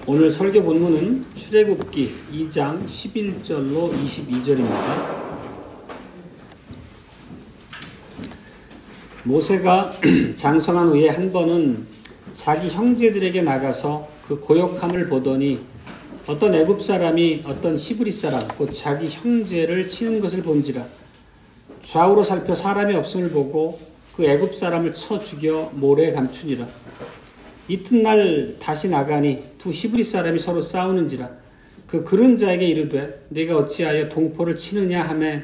오늘 설교 본문은 출애굽기 2장 11절로 22절입니다. 모세가 장성한 후에 한 번은 자기 형제들에게 나가서 그 고역함을 보더니 어떤 애굽 사람이 어떤 히브리 사람 곧 자기 형제를 치는 것을 본지라. 좌우로 살펴 사람이 없음을 보고 그 애굽 사람을 쳐 죽여 모래에 감추니라. 이튿날 다시 나가니 두 히브리 사람이 서로 싸우는지라. 그 그른 자에게 이르되 네가 어찌하여 동포를 치느냐 하매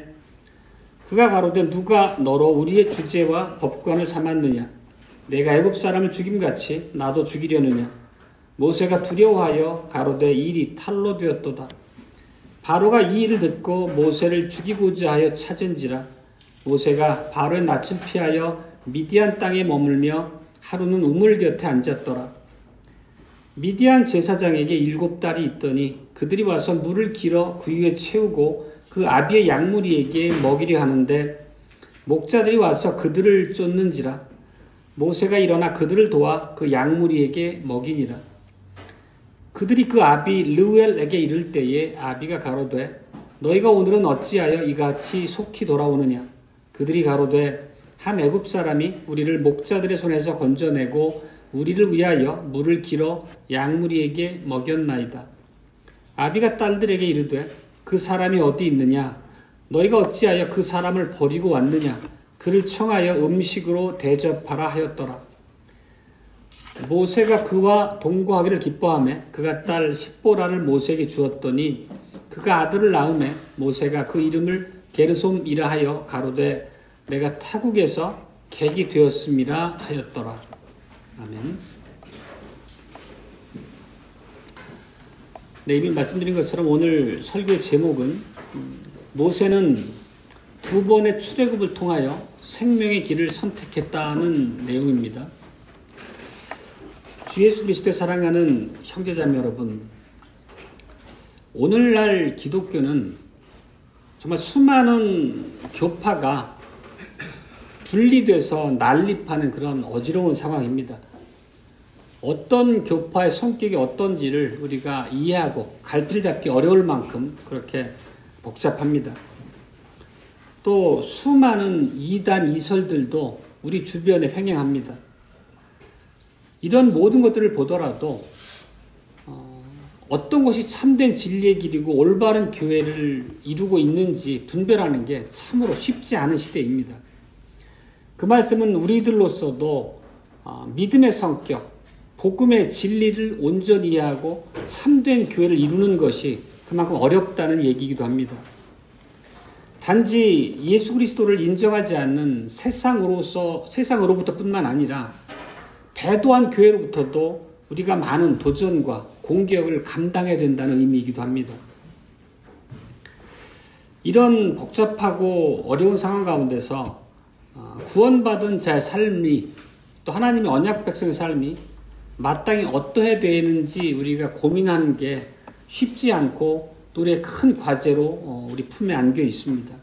그가 가로되 누가 너로 우리의 주제와 법관을 삼았느냐. 내가 애굽 사람을 죽임같이 나도 죽이려느냐. 모세가 두려워하여 가로되 이 일이 탈로 되었도다. 바로가 이 일을 듣고 모세를 죽이고자 하여 찾은지라. 모세가 바로의 낯을 피하여 미디안 땅에 머물며 하루는 우물 곁에 앉았더라. 미디안 제사장에게 7딸이 있더니 그들이 와서 물을 길어 그 위에 채우고 그 아비의 양무리에게 먹이려 하는데 목자들이 와서 그들을 쫓는지라. 모세가 일어나 그들을 도와 그 양무리에게 먹이니라. 그들이 그 아비 르우엘에게 이를 때에 아비가 가로되 너희가 오늘은 어찌하여 이같이 속히 돌아오느냐. 그들이 가로되 한 애굽 사람이 우리를 목자들의 손에서 건져내고 우리를 위하여 물을 길어 양무리에게 먹였나이다. 아비가 딸들에게 이르되 그 사람이 어디 있느냐. 너희가 어찌하여 그 사람을 버리고 왔느냐. 그를 청하여 음식으로 대접하라 하였더라. 모세가 그와 동거하기를 기뻐하며 그가 딸 십보라를 모세에게 주었더니 그가 아들을 낳음에 모세가 그 이름을 게르솜이라 하여 가로되 내가 타국에서 객이 되었음이라 하였더라. 아멘. 네, 이미 말씀드린 것처럼 오늘 설교의 제목은 모세는 두 번의 출애굽을 통하여 생명의 길을 선택했다는 내용입니다. 주 예수 그리스도의 사랑하는 형제자매 여러분, 오늘날 기독교는 정말 수많은 교파가 분리돼서 난립하는 그런 어지러운 상황입니다. 어떤 교파의 성격이 어떤지를 우리가 이해하고 갈피를 잡기 어려울 만큼 그렇게 복잡합니다. 또 수많은 이단 이설들도 우리 주변에 횡행합니다. 이런 모든 것들을 보더라도 어떤 것이 참된 진리의 길이고 올바른 교회를 이루고 있는지 분별하는 게 참으로 쉽지 않은 시대입니다. 그 말씀은 우리들로서도 믿음의 성격, 복음의 진리를 온전히 이해하고 참된 교회를 이루는 것이 그만큼 어렵다는 얘기이기도 합니다. 단지 예수 그리스도를 인정하지 않는 세상으로부터 뿐만 아니라 배도한 교회로부터도 우리가 많은 도전과 공격을 감당해야 된다는 의미이기도 합니다. 이런 복잡하고 어려운 상황 가운데서 구원받은 자의 삶이 또 하나님의 언약 백성의 삶이 마땅히 어떠해야 되는지 우리가 고민하는 게 쉽지 않고 또 우리의 큰 과제로 우리 품에 안겨 있습니다.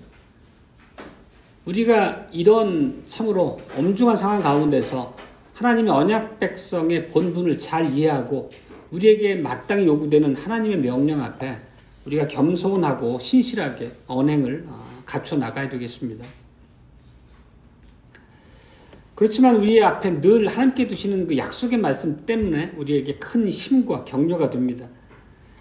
우리가 이런 참으로 엄중한 상황 가운데서 하나님의 언약 백성의 본분을 잘 이해하고 우리에게 마땅히 요구되는 하나님의 명령 앞에 우리가 겸손하고 신실하게 언행을 갖춰 나가야 되겠습니다. 그렇지만 우리 앞에 늘 하나님께 두시는 그 약속의 말씀 때문에 우리에게 큰 힘과 격려가 됩니다.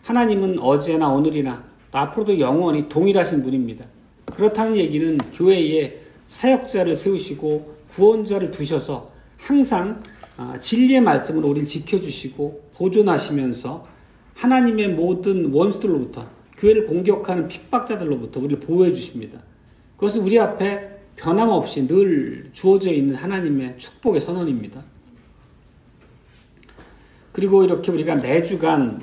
하나님은 어제나 오늘이나 앞으로도 영원히 동일하신 분입니다. 그렇다는 얘기는 교회에 사역자를 세우시고 구원자를 두셔서 항상 진리의 말씀으로 우리를 지켜주시고 보존하시면서 하나님의 모든 원수들로부터 교회를 공격하는 핍박자들로부터 우리를 보호해 주십니다. 그것은 우리 앞에 변함없이 늘 주어져 있는 하나님의 축복의 선언입니다. 그리고 이렇게 우리가 매주간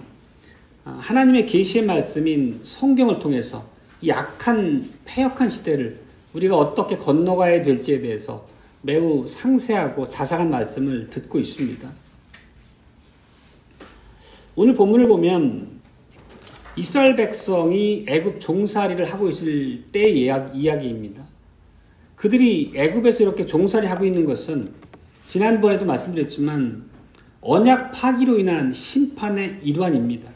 하나님의 계시의 말씀인 성경을 통해서 이 악한 패역한 시대를 우리가 어떻게 건너가야 될지에 대해서 매우 상세하고 자세한 말씀을 듣고 있습니다. 오늘 본문을 보면 이스라엘 백성이 애굽 종살이를 하고 있을 때의 이야기입니다. 그들이 애굽에서 이렇게 종살이 하고 있는 것은 지난번에도 말씀드렸지만 언약 파기로 인한 심판의 일환입니다.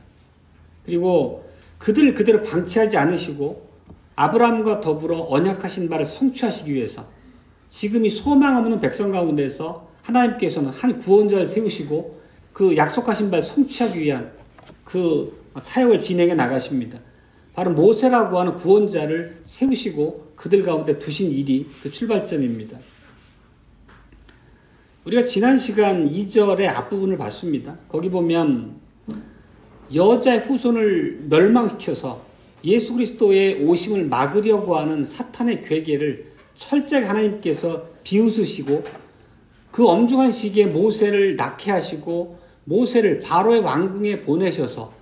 그리고 그들을 그대로 방치하지 않으시고 아브라함과 더불어 언약하신 바를 성취하시기 위해서 지금 이 소망 없는 백성 가운데서 하나님께서는 한 구원자를 세우시고 그 약속하신 바를 성취하기 위한 그 사역을 진행해 나가십니다. 바로 모세라고 하는 구원자를 세우시고 그들 가운데 두신 일이 그 출발점입니다. 우리가 지난 시간 2절의 앞부분을 봤습니다. 거기 보면 여자의 후손을 멸망시켜서 예수 그리스도의 오심을 막으려고 하는 사탄의 괴계를 철저하게 하나님께서 비웃으시고 그 엄중한 시기에 모세를 낙해하시고 모세를 바로의 왕궁에 보내셔서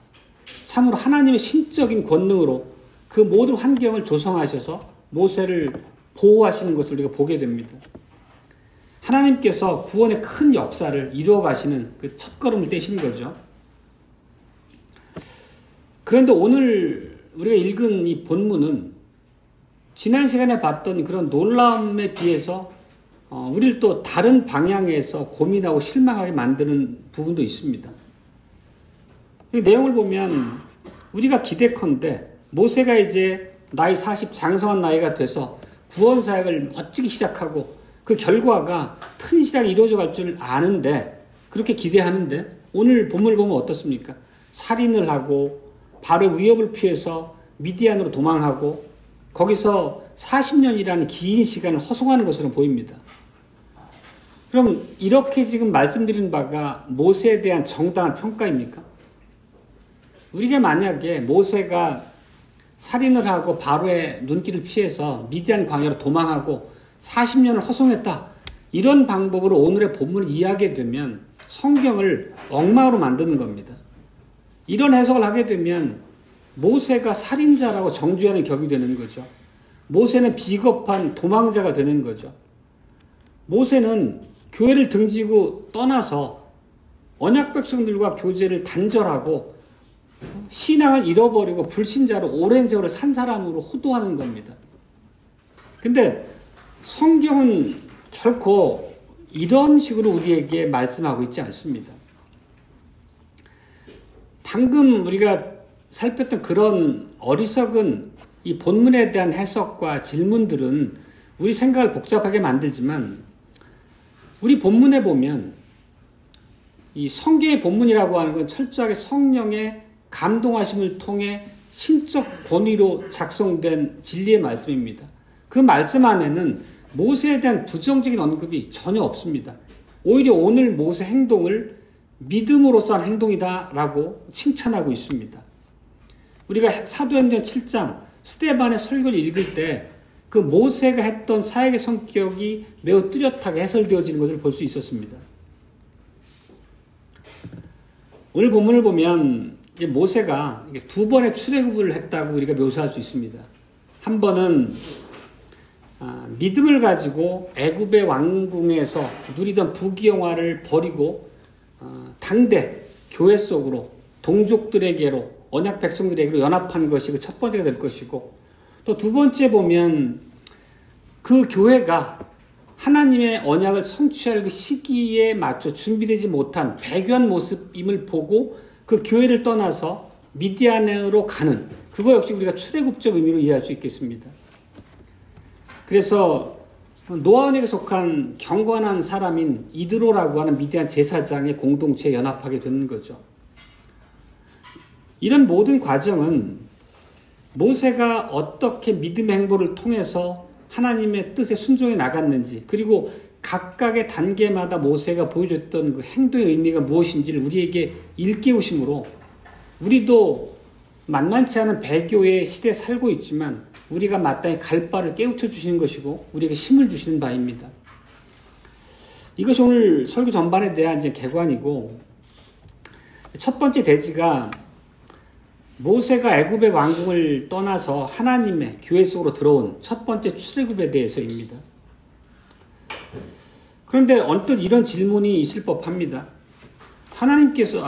참으로 하나님의 신적인 권능으로 그 모든 환경을 조성하셔서 모세를 보호하시는 것을 우리가 보게 됩니다. 하나님께서 구원의 큰 역사를 이루어 가시는 그 첫걸음을 떼신 거죠. 그런데 오늘 우리가 읽은 이 본문은 지난 시간에 봤던 그런 놀라움에 비해서 우리를 또 다른 방향에서 고민하고 실망하게 만드는 부분도 있습니다. 이 내용을 보면 우리가 기대컨대 모세가 이제 나이 40 장성한 나이가 돼서 구원 사역을 멋지게 시작하고 그 결과가 튼실하게 이루어져 갈 줄 아는데 그렇게 기대하는데 오늘 본문을 보면 어떻습니까? 살인을 하고 바로 위협을 피해서 미디안으로 도망하고 거기서 40년이라는 긴 시간을 허송하는 것으로 보입니다. 그럼 이렇게 지금 말씀드린 바가 모세에 대한 정당한 평가입니까? 우리가 만약에 모세가 살인을 하고 바로의 눈길을 피해서 미디안 광야로 도망하고 40년을 허송했다. 이런 방법으로 오늘의 본문을 이해하게 되면 성경을 엉망으로 만드는 겁니다. 이런 해석을 하게 되면 모세가 살인자라고 정죄하는 격이 되는 거죠. 모세는 비겁한 도망자가 되는 거죠. 모세는 교회를 등지고 떠나서 언약 백성들과 교제를 단절하고 신앙을 잃어버리고 불신자로 오랜 세월을 산 사람으로 호도하는 겁니다. 근데 성경은 결코 이런 식으로 우리에게 말씀하고 있지 않습니다. 방금 우리가 살폈던 그런 어리석은 이 본문에 대한 해석과 질문들은 우리 생각을 복잡하게 만들지만 우리 본문에 보면 이 성경의 본문이라고 하는 건 철저하게 성령의 감동하심을 통해 신적 권위로 작성된 진리의 말씀입니다. 그 말씀 안에는 모세에 대한 부정적인 언급이 전혀 없습니다. 오히려 오늘 모세 행동을 믿음으로서 한 행동이다라고 칭찬하고 있습니다. 우리가 사도행전 7장 스데반의 설교를 읽을 때 그 모세가 했던 사역의 성격이 매우 뚜렷하게 해설되어지는 것을 볼 수 있었습니다. 오늘 본문을 보면 모세가 두 번의 출애굽을 했다고 우리가 묘사할 수 있습니다. 한 번은 믿음을 가지고 애굽의 왕궁에서 누리던 부귀영화를 버리고 당대 교회 속으로 동족들에게로 언약 백성들에게로 연합한 것이 그 첫 번째가 될 것이고 또 두 번째 보면 그 교회가 하나님의 언약을 성취할 그 시기에 맞춰 준비되지 못한 배교한 모습임을 보고 그 교회를 떠나서 미디안으로 가는 그거 역시 우리가 출애굽적 의미로 이해할 수 있겠습니다. 그래서 노아원에게 속한 경건한 사람인 이드로라고 하는 미디안 제사장의 공동체에 연합하게 되는 거죠. 이런 모든 과정은 모세가 어떻게 믿음의 행보를 통해서 하나님의 뜻에 순종해 나갔는지 그리고 각각의 단계마다 모세가 보여줬던 그 행동의 의미가 무엇인지를 우리에게 일깨우심으로 우리도 만만치 않은 배교의 시대에 살고 있지만 우리가 마땅히 갈 바를 깨우쳐 주시는 것이고 우리에게 힘을 주시는 바입니다. 이것이 오늘 설교 전반에 대한 이제 개관이고 첫 번째 대지가 모세가 애굽의 왕궁을 떠나서 하나님의 교회 속으로 들어온 첫 번째 출애굽에 대해서입니다. 그런데 언뜻 이런 질문이 있을 법합니다. 하나님께서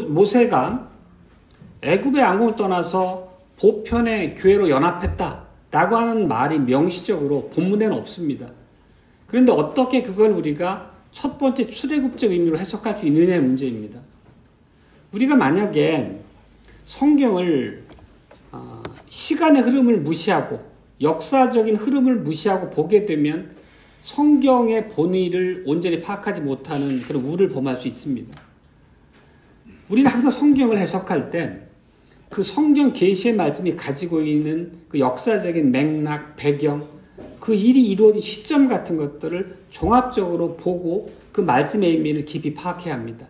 모세가 애굽의 왕궁을 떠나서 보편의 교회로 연합했다라고 하는 말이 명시적으로 본문에는 없습니다. 그런데 어떻게 그걸 우리가 첫 번째 출애굽적 의미로 해석할 수 있느냐의 문제입니다. 우리가 만약에 성경을 시간의 흐름을 무시하고 역사적인 흐름을 무시하고 보게 되면 성경의 본의를 온전히 파악하지 못하는 그런 우를 범할 수 있습니다. 우리는 항상 성경을 해석할 때 그 성경 계시의 말씀이 가지고 있는 그 역사적인 맥락, 배경, 그 일이 이루어진 시점 같은 것들을 종합적으로 보고 그 말씀의 의미를 깊이 파악해야 합니다.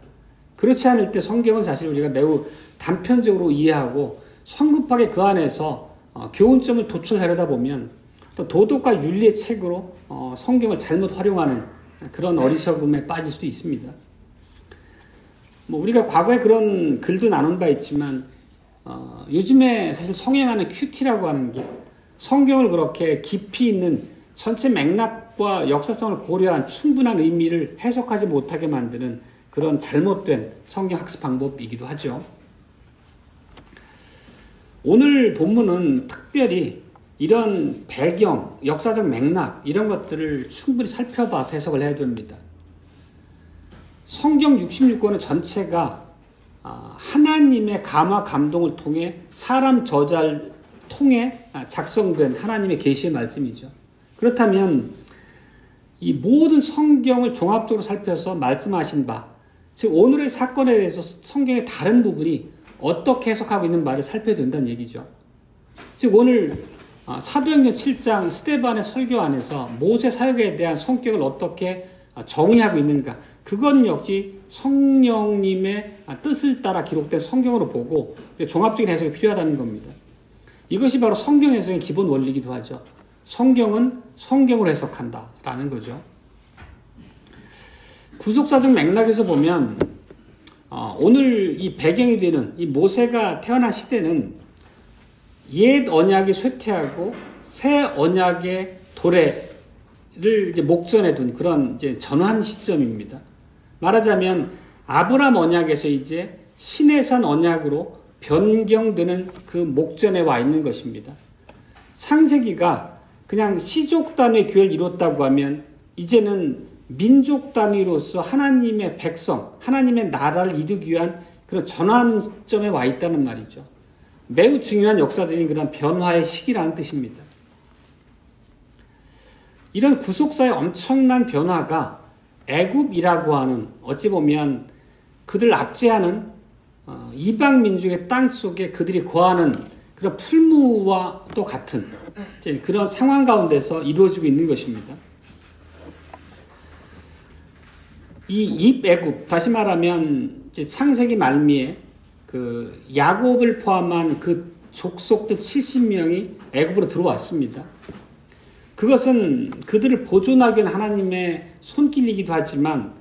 그렇지 않을 때 성경은 사실 우리가 매우 단편적으로 이해하고 성급하게 그 안에서 교훈점을 도출하려다 보면 또 도덕과 윤리의 책으로 성경을 잘못 활용하는 그런 어리석음에 빠질 수도 있습니다. 우리가 과거에 그런 글도 나눈 바 있지만 요즘에 사실 성행하는 큐티라고 하는 게 성경을 그렇게 깊이 있는 전체 맥락과 역사성을 고려한 충분한 의미를 해석하지 못하게 만드는 그런 잘못된 성경 학습 방법이기도 하죠. 오늘 본문은 특별히 이런 배경, 역사적 맥락 이런 것들을 충분히 살펴봐서 해석을 해야 됩니다. 성경 66권의 전체가 하나님의 감화 감동을 통해 사람 저자를 통해 작성된 하나님의 계시의 말씀이죠. 그렇다면 이 모든 성경을 종합적으로 살펴서 말씀하신 바, 즉 오늘의 사건에 대해서 성경의 다른 부분이 어떻게 해석하고 있는 말을 살펴야 된다는 얘기죠. 즉 오늘 사도행전 7장 스데반의 설교 안에서 모세 사역에 대한 성격을 어떻게 정의하고 있는가, 그건 역시 성령님의 뜻을 따라 기록된 성경으로 보고 종합적인 해석이 필요하다는 겁니다. 이것이 바로 성경 해석의 기본 원리이기도 하죠. 성경은 성경으로 해석한다라는 거죠. 구속사적 맥락에서 보면 오늘 이 배경이 되는 이 모세가 태어난 시대는 옛 언약이 쇠퇴하고 새 언약의 도래를 이제 목전에 둔 그런 이제 전환 시점입니다. 말하자면 아브라함 언약에서 이제 시내산 언약으로 변경되는 그 목전에 와 있는 것입니다. 창세기가 그냥 시족 단위의 교회를 이뤘다고 하면 이제는 민족 단위로서 하나님의 백성, 하나님의 나라를 이루기 위한 그런 전환점에 와 있다는 말이죠. 매우 중요한 역사적인 그런 변화의 시기라는 뜻입니다. 이런 구속사의 엄청난 변화가 애굽이라고 하는 어찌 보면 그들 압제하는 이방 민족의 땅 속에 그들이 거하는 그런 풀무와 또 같은 그런 상황 가운데서 이루어지고 있는 것입니다. 이 입애굽, 다시 말하면 이제 창세기 말미에 그 야곱을 포함한 그 족속들 70명이 애굽으로 들어왔습니다. 그것은 그들을 보존하기 위한 하나님의 손길이기도 하지만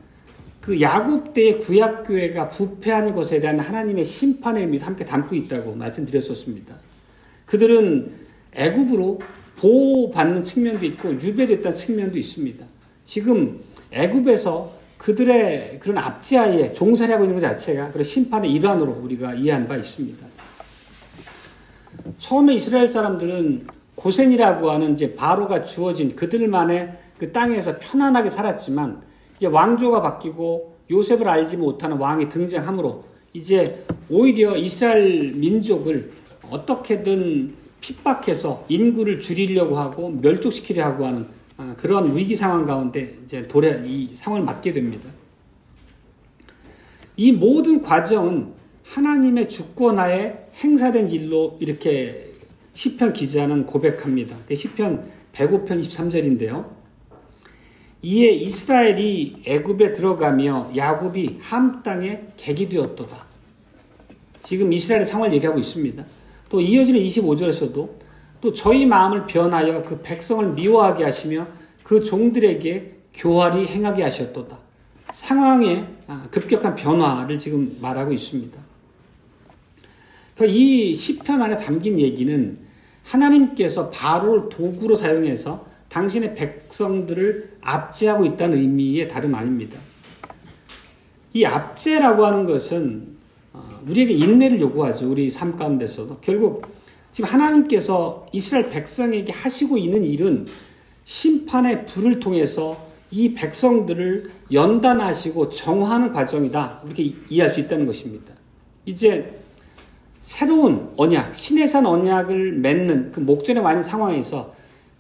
그 야곱 때의 구약교회가 부패한 것에 대한 하나님의 심판의 의미도 함께 담고 있다고 말씀드렸었습니다. 그들은 애굽으로 보호받는 측면도 있고 유배됐다는 측면도 있습니다. 지금 애굽에서 그들의 그런 압제하에 종살이하고 있는 것 자체가 그런 심판의 일환으로 우리가 이해한 바 있습니다. 처음에 이스라엘 사람들은 고센이라고 하는 이제 바로가 주어진 그들만의 그 땅에서 편안하게 살았지만 이제 왕조가 바뀌고 요셉을 알지 못하는 왕이 등장함으로 이제 오히려 이스라엘 민족을 어떻게든 핍박해서 인구를 줄이려고 하고 멸족시키려 하고 하는 그런 위기 상황 가운데 이제 이 상황을 맞게 됩니다. 이 모든 과정은 하나님의 주권하에 행사된 일로 이렇게 시편 기자는 고백합니다. 시편 105편 23절인데요. 이에 이스라엘이 애굽에 들어가며 야곱이 함 땅에 객이 되었도다. 지금 이스라엘의 상황을 얘기하고 있습니다. 또 이어지는 25절에서도 또 저희 마음을 변하여 그 백성을 미워하게 하시며 그 종들에게 교활히 행하게 하셨도다. 상황의 급격한 변화를 지금 말하고 있습니다. 이 시편 안에 담긴 얘기는 하나님께서 바로를 도구로 사용해서 당신의 백성들을 압제하고 있다는 의미의 다름 아닙니다. 이 압제라고 하는 것은 우리에게 인내를 요구하죠. 우리 삶 가운데서도. 결국 지금 하나님께서 이스라엘 백성에게 하시고 있는 일은 심판의 불을 통해서 이 백성들을 연단하시고 정화하는 과정이다. 이렇게 이해할 수 있다는 것입니다. 이제 새로운 언약, 신의 산 언약을 맺는 그 목전에 와 있는 상황에서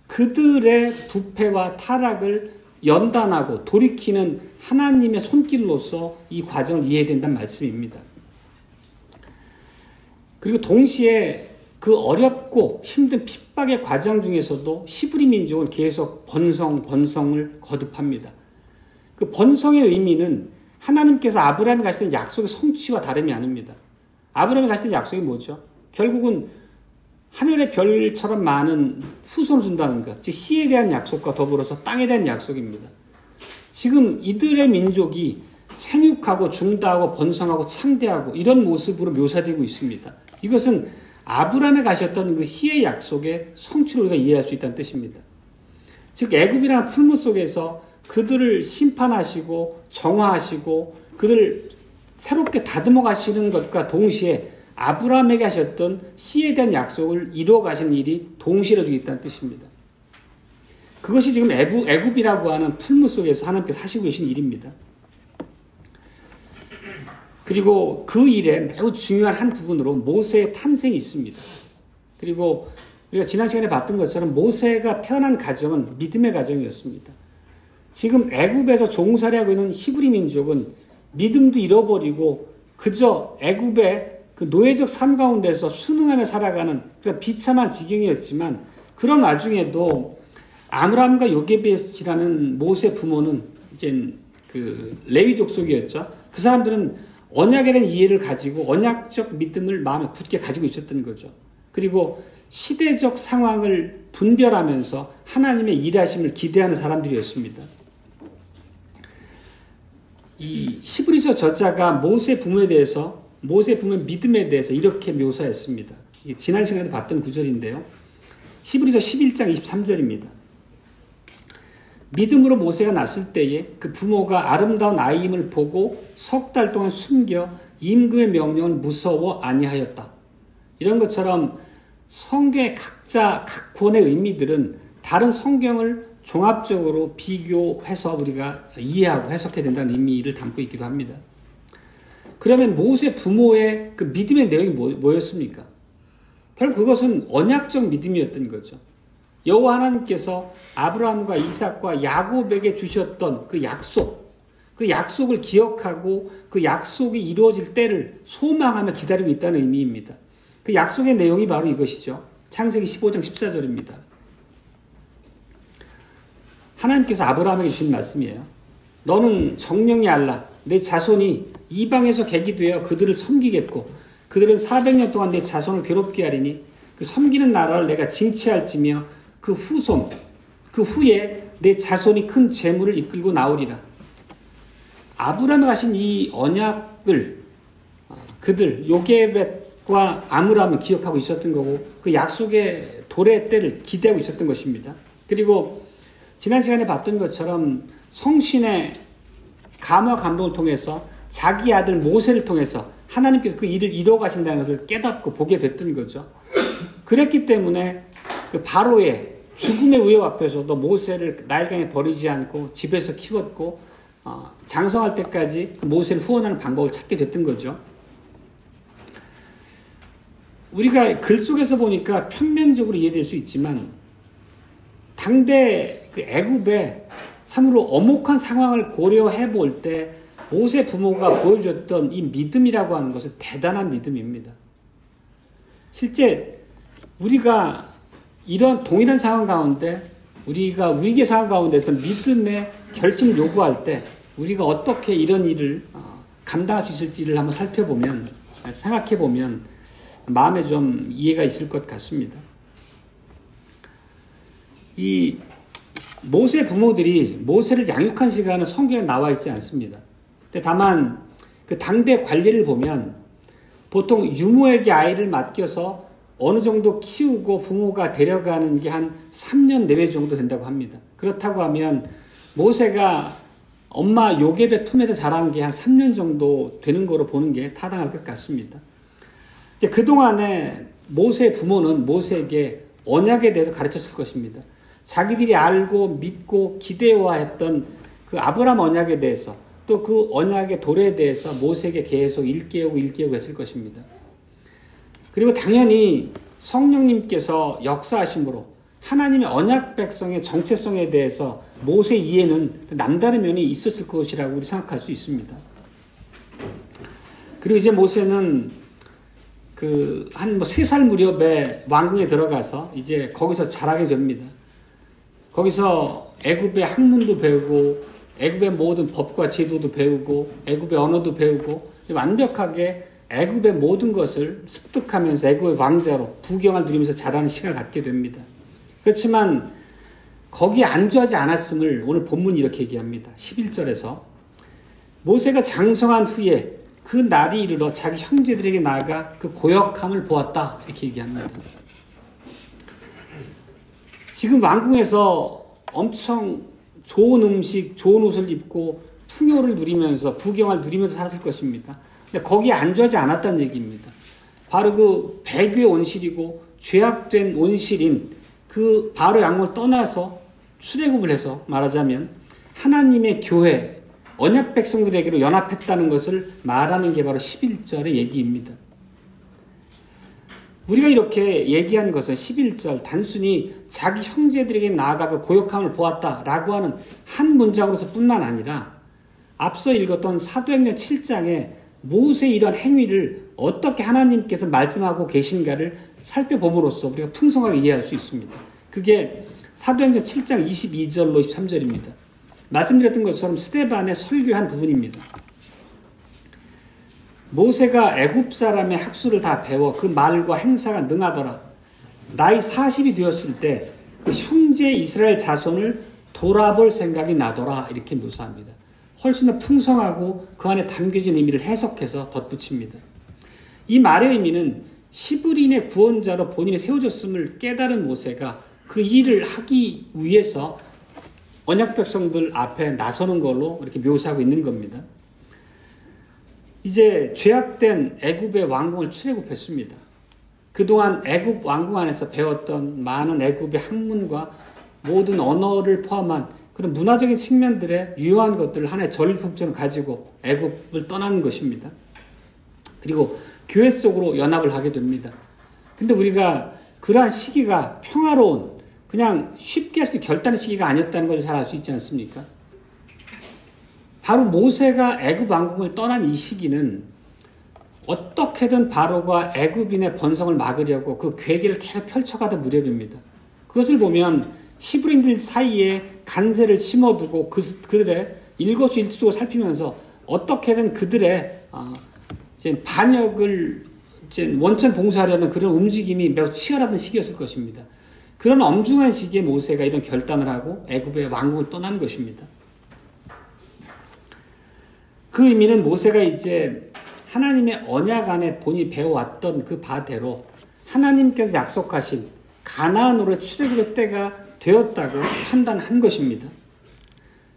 그들의 부패와 타락을 연단하고 돌이키는 하나님의 손길로서 이 과정을 이해해야 된다는 말씀입니다. 그리고 동시에 그 어렵고 힘든 핍박의 과정 중에서도 히브리 민족은 계속 번성을 거듭합니다. 그 번성의 의미는 하나님께서 아브라함이 가시던 약속의 성취와 다름이 아닙니다. 아브라함이 가시던 약속이 뭐죠? 결국은 하늘의 별처럼 많은 후손을 준다는 것, 즉 씨에 대한 약속과 더불어서 땅에 대한 약속입니다. 지금 이들의 민족이 생육하고 중다하고 번성하고 창대하고 이런 모습으로 묘사되고 있습니다. 이것은 아브라함에 가셨던 그 씨의 약속의 성취를 우리가 이해할 수 있다는 뜻입니다. 즉 애굽이라는 풀무 속에서 그들을 심판하시고 정화하시고 그들을 새롭게 다듬어 가시는 것과 동시에 아브라함에게 하셨던 씨에 대한 약속을 이루어 가시는 일이 동시에 이루어지고 있다는 뜻입니다. 그것이 지금 애굽이라고 하는 풀무 속에서 하나님께서 하시고 계신 일입니다. 그리고 그 일에 매우 중요한 한 부분으로 모세의 탄생이 있습니다. 그리고 우리가 지난 시간에 봤던 것처럼 모세가 태어난 가정은 믿음의 가정이었습니다. 지금 애굽에서 종살이하고 있는 히브리 민족은 믿음도 잃어버리고 그저 애굽의 그 노예적 삶 가운데서 순응하며 살아가는 그런 비참한 지경이었지만 그런 와중에도 아므람과 요게벳이라는 모세 부모는 이제 그 레위 족속이었죠. 그 사람들은 언약에 대한 이해를 가지고 언약적 믿음을 마음에 굳게 가지고 있었던 거죠. 그리고 시대적 상황을 분별하면서 하나님의 일하심을 기대하는 사람들이었습니다. 이 히브리서 저자가 모세 부모의 믿음에 대해서 이렇게 묘사했습니다. 지난 시간에도 봤던 구절인데요. 히브리서 11장 23절입니다. 믿음으로 모세가 났을 때에 그 부모가 아름다운 아이임을 보고 석 달 동안 숨겨 임금의 명령을 무서워 아니하였다. 이런 것처럼 성경의 각 구원의 의미들은 다른 성경을 종합적으로 비교해서 우리가 이해하고 해석해야 된다는 의미를 담고 있기도 합니다. 그러면 모세 부모의 그 믿음의 내용이 뭐였습니까? 결국 그것은 언약적 믿음이었던 거죠. 여호와 하나님께서 아브라함과 이삭과 야곱에게 주셨던 그 약속을 기억하고 그 약속이 이루어질 때를 소망하며 기다리고 있다는 의미입니다. 그 약속의 내용이 바로 이것이죠. 창세기 15장 14절입니다. 하나님께서 아브라함에게 주신 말씀이에요. 너는 정령이 알라. 내 자손이 이방에서 객이 되어 그들을 섬기겠고 그들은 400년 동안 내 자손을 괴롭게 하리니 그 섬기는 나라를 내가 징치할지며 그 후에 내 자손이 큰 재물을 이끌고 나오리라. 아브라함에 가신 이 언약을 그들 요게벳과 아므람은 기억하고 있었던 거고 그 약속의 도래의 때를 기대하고 있었던 것입니다. 그리고 지난 시간에 봤던 것처럼 성신의 감화 감동을 통해서 자기 아들 모세를 통해서 하나님께서 그 일을 이루어 가신다는 것을 깨닫고 보게 됐던 거죠. 그랬기 때문에 그 바로의 죽음의 위협 앞에서도 모세를 나일강에 버리지 않고 집에서 키웠고 장성할 때까지 그 모세를 후원하는 방법을 찾게 됐던 거죠. 우리가 글 속에서 보니까 평면적으로 이해될 수 있지만 당대 그 애굽의 참으로 엄혹한 상황을 고려해 볼 때 모세 부모가 보여줬던 이 믿음이라고 하는 것은 대단한 믿음입니다. 실제 우리가 이런 동일한 상황 가운데 우리가 위기의 상황 가운데서 믿음의 결심을 요구할 때 우리가 어떻게 이런 일을 감당할 수 있을지를 한번 살펴보면 생각해보면 마음에 좀 이해가 있을 것 같습니다. 이 모세 부모들이 모세를 양육한 시간은 성경에 나와 있지 않습니다. 근데 다만 그 당대 관리를 보면 보통 유모에게 아이를 맡겨서 어느 정도 키우고 부모가 데려가는 게 한 3년 내외 정도 된다고 합니다. 그렇다고 하면 모세가 엄마 요게벳 품에서 자란 게 한 3년 정도 되는 거로 보는 게 타당할 것 같습니다. 그동안에 모세 부모는 모세에게 언약에 대해서 가르쳤을 것입니다. 자기들이 알고 믿고 기대화했던 그 아브라함 언약에 대해서 또 그 언약의 도래에 대해서 모세에게 계속 일깨우고 했을 것입니다. 그리고 당연히 성령님께서 역사하심으로 하나님의 언약 백성의 정체성에 대해서 모세 이해는 남다른 면이 있었을 것이라고 우리 생각할 수 있습니다. 그리고 이제 모세는 한 3살 무렵에 왕궁에 들어가서 이제 거기서 자라게 됩니다. 거기서 애굽의 학문도 배우고 애굽의 모든 법과 제도도 배우고 애굽의 언어도 배우고 완벽하게 애굽의 모든 것을 습득하면서 애굽의 왕자로 부경을 누리면서 자라는 시간을 갖게 됩니다. 그렇지만 거기에 안주하지 않았음을 오늘 본문이 이렇게 얘기합니다. 11절에서 모세가 장성한 후에 그 날이 이르러 자기 형제들에게 나아가 그 고역함을 보았다 이렇게 얘기합니다. 지금 왕궁에서 엄청 좋은 음식, 좋은 옷을 입고 풍요를 누리면서 부경을 누리면서 살았을 것입니다. 근데 거기에 안주하지 않았다는 얘기입니다. 바로 그 배교의 온실이고 죄악된 온실인 그 바로 왕궁을 떠나서 출애굽을 해서 말하자면 하나님의 교회, 언약 백성들에게로 연합했다는 것을 말하는 게 바로 11절의 얘기입니다. 우리가 이렇게 얘기한 것은 11절 단순히 자기 형제들에게 나아가 그 고역함을 보았다라고 하는 한 문장으로서 뿐만 아니라 앞서 읽었던 사도행전 7장에 모세의 이런 행위를 어떻게 하나님께서 말씀하고 계신가를 살펴봄으로써 우리가 풍성하게 이해할 수 있습니다. 그게 사도행전 7장 22절로 23절입니다. 말씀드렸던 것처럼 스데반의 설교한 부분입니다. 모세가 애굽 사람의 학수를 다 배워 그 말과 행사가 능하더라. 나이 40이 되었을 때 그 형제 이스라엘 자손을 돌아볼 생각이 나더라. 이렇게 묘사합니다. 훨씬 더 풍성하고 그 안에 담겨진 의미를 해석해서 덧붙입니다. 이 말의 의미는 히브리인의 구원자로 본인이 세워졌음을 깨달은 모세가 그 일을 하기 위해서 언약 백성들 앞에 나서는 걸로 이렇게 묘사하고 있는 겁니다. 이제 죄악된 애굽의 왕궁을 출애굽했습니다. 그동안 애굽 왕궁 안에서 배웠던 많은 애굽의 학문과 모든 언어를 포함한 그런 문화적인 측면들의 유효한 것들을 하나의 전리품처럼 가지고 애굽을 떠나는 것입니다. 그리고 교회 속으로 연합을 하게 됩니다. 근데 우리가 그러한 시기가 평화로운 그냥 쉽게 할 수 있는 결단의 시기가 아니었다는 것을 잘 알 수 있지 않습니까? 바로 모세가 애굽 왕궁을 떠난 이 시기는 어떻게든 바로가 애굽인의 번성을 막으려고 그 계획을 계속 펼쳐가던 무렵입니다. 그것을 보면 히브리인들 사이에 간세를 심어두고 그들의 일거수일투족을 살피면서 어떻게든 그들의 반역을 원천 봉사하려는 그런 움직임이 매우 치열하던 시기였을 것입니다. 그런 엄중한 시기에 모세가 이런 결단을 하고 애굽의 왕궁을 떠난 것입니다. 그 의미는 모세가 이제 하나님의 언약 안에 본인이 배워왔던 그 바대로 하나님께서 약속하신 가나안으로 출애굽의 때가 되었다고 판단한 것입니다.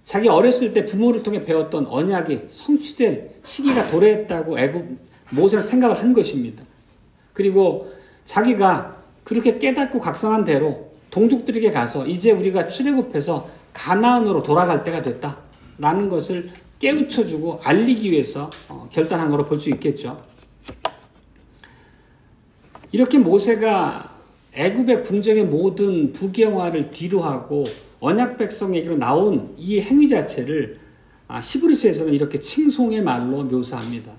자기 어렸을 때 부모를 통해 배웠던 언약이 성취될 시기가 도래했다고 모세는 생각을 한 것입니다. 그리고 자기가 그렇게 깨닫고 각성한 대로 동족들에게 가서 이제 우리가 출애굽해서 가나안으로 돌아갈 때가 됐다라는 것을 깨우쳐주고 알리기 위해서 결단한 거로 볼 수 있겠죠. 이렇게 모세가 애굽의 궁정의 모든 부경화를 뒤로하고 언약 백성에게로 나온 이 행위 자체를 히브리서에서는 이렇게 칭송의 말로 묘사합니다.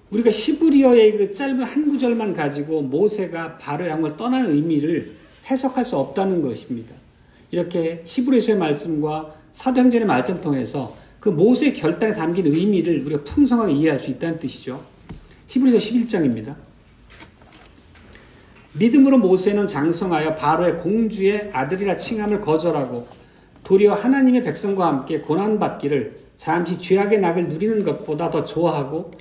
우리가 히브리어의 그 짧은 한 구절만 가지고 모세가 바로 양을 떠나는 의미를 해석할 수 없다는 것입니다. 이렇게 히브리서의 말씀과 사도행전의 말씀을 통해서 그 모세의 결단에 담긴 의미를 우리가 풍성하게 이해할 수 있다는 뜻이죠. 히브리서 11장입니다. 믿음으로 모세는 장성하여 바로의 공주의 아들이라 칭함을 거절하고 도리어 하나님의 백성과 함께 고난받기를 잠시 죄악의 낙을 누리는 것보다 더 좋아하고